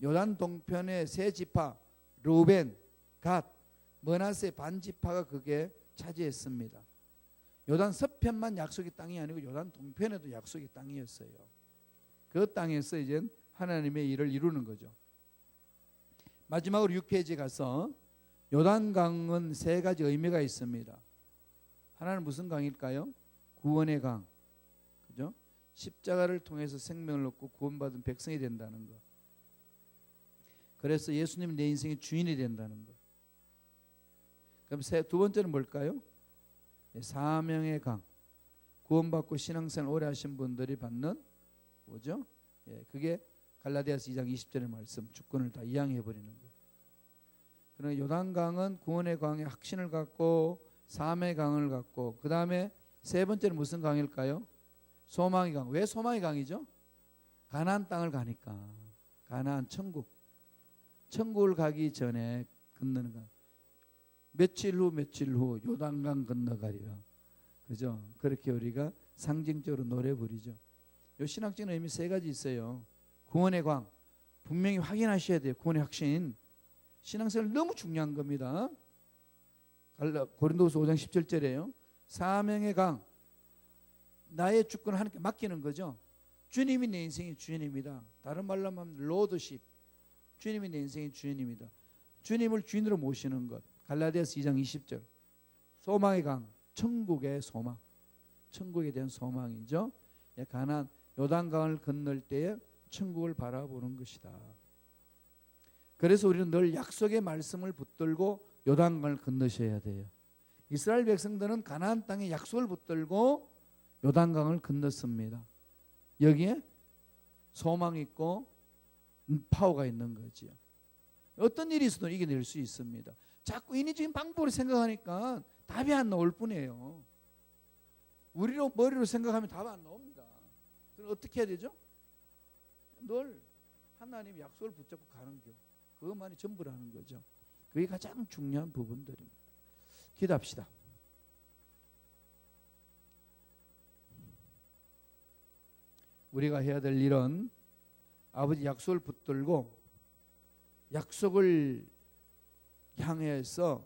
요단 동편의 세 지파 루벤, 갓, 므낫세 반 지파가 그게 차지했습니다. 요단 서편만 약속의 땅이 아니고 요단 동편에도 약속의 땅이었어요. 그 땅에서 이제 하나님의 일을 이루는 거죠. 마지막으로 6페이지에 가서 요단강은 세 가지 의미가 있습니다. 하나는 무슨 강일까요? 구원의 강. 그죠? 십자가를 통해서 생명을 얻고 구원받은 백성이 된다는 것. 그래서 예수님이 내 인생의 주인이 된다는 것. 그럼 두 번째는 뭘까요? 사명의 강. 구원받고 신앙생활 오래 하신 분들이 받는 뭐죠? 그게 갈라디아서 2장 20절의 말씀, 주권을 다 이양해 버리는 것. 그러나 요단강은 구원의 강의 확신을 갖고 사명의 강을 갖고 그 다음에 세 번째는 무슨 강일까요? 소망의 강. 왜 소망의 강이죠? 가나안 땅을 가니까. 가나안 천국. 천국을 가기 전에 건너는 강. 며칠 후 요단강 건너가리라. 그죠? 그렇게 우리가 상징적으로 노래 부르죠. 요 신학적인 의미 세 가지 있어요. 구원의 광. 분명히 확인하셔야 돼요. 구원의 확신. 신앙생활 너무 중요한 겁니다. 고린도후서 5장 17절에요. 사명의 강. 나의 주권을 하나님께 맡기는 거죠. 주님이 내 인생의 주인입니다. 다른 말로 하면 로드십. 주님이 내 인생의 주인입니다. 주님을 주인으로 모시는 것. 갈라디아서 2장 20절. 소망의 강. 천국의 소망. 천국에 대한 소망이죠. 가나안 요단강을 건널 때에 천국을 바라보는 것이다. 그래서 우리는 늘 약속의 말씀을 붙들고 요단강을 건너셔야 돼요. 이스라엘 백성들은 가나안 땅에 약속을 붙들고 요단강을 건넜습니다. 여기에 소망이 있고 파워가 있는 거지요. 어떤 일이 있어도 이겨낼 수 있습니다. 자꾸 인위적인 방법으로 생각하니까 답이 안 나올 뿐이에요. 우리로 머리로 생각하면 답 안 나옵니다. 그럼 어떻게 해야 되죠? 늘 하나님 약속을 붙잡고 가는 거. 그것만이 전부라는 거죠. 그게 가장 중요한 부분들입니다. 기도합시다. 우리가 해야 될 일은 아버지 약속을 붙들고 약속을 향해서